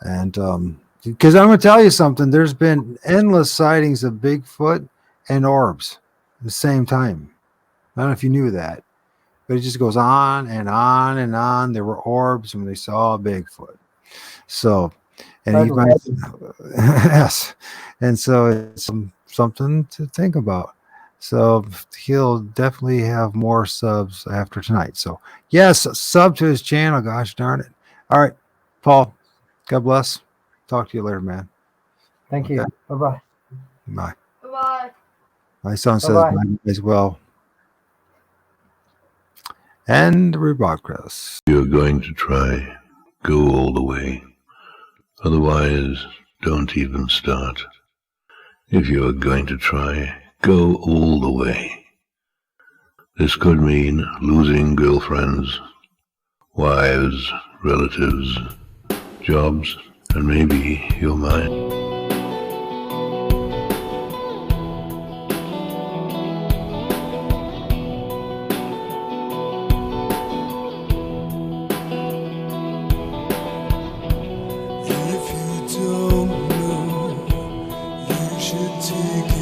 And because I'm going to tell you something, there's been endless sightings of Bigfoot and orbs at the same time. I don't know if you knew that, but it just goes on and on and on. There were orbs when they saw Bigfoot. So, and yes, and so it's something to think about. So he'll definitely have more subs after tonight. So yes, sub to his channel. Gosh darn it! All right, Paul. God bless. Talk to you later, man. Thank you. Bye-bye. Bye. Bye-bye. My son says bye as well. And we're broadcast. You're going to try, go all the way. Otherwise, don't even start. If you're going to try, go all the way. This could mean losing girlfriends, wives, relatives, jobs, and maybe your mind. If you don't know, you should take it.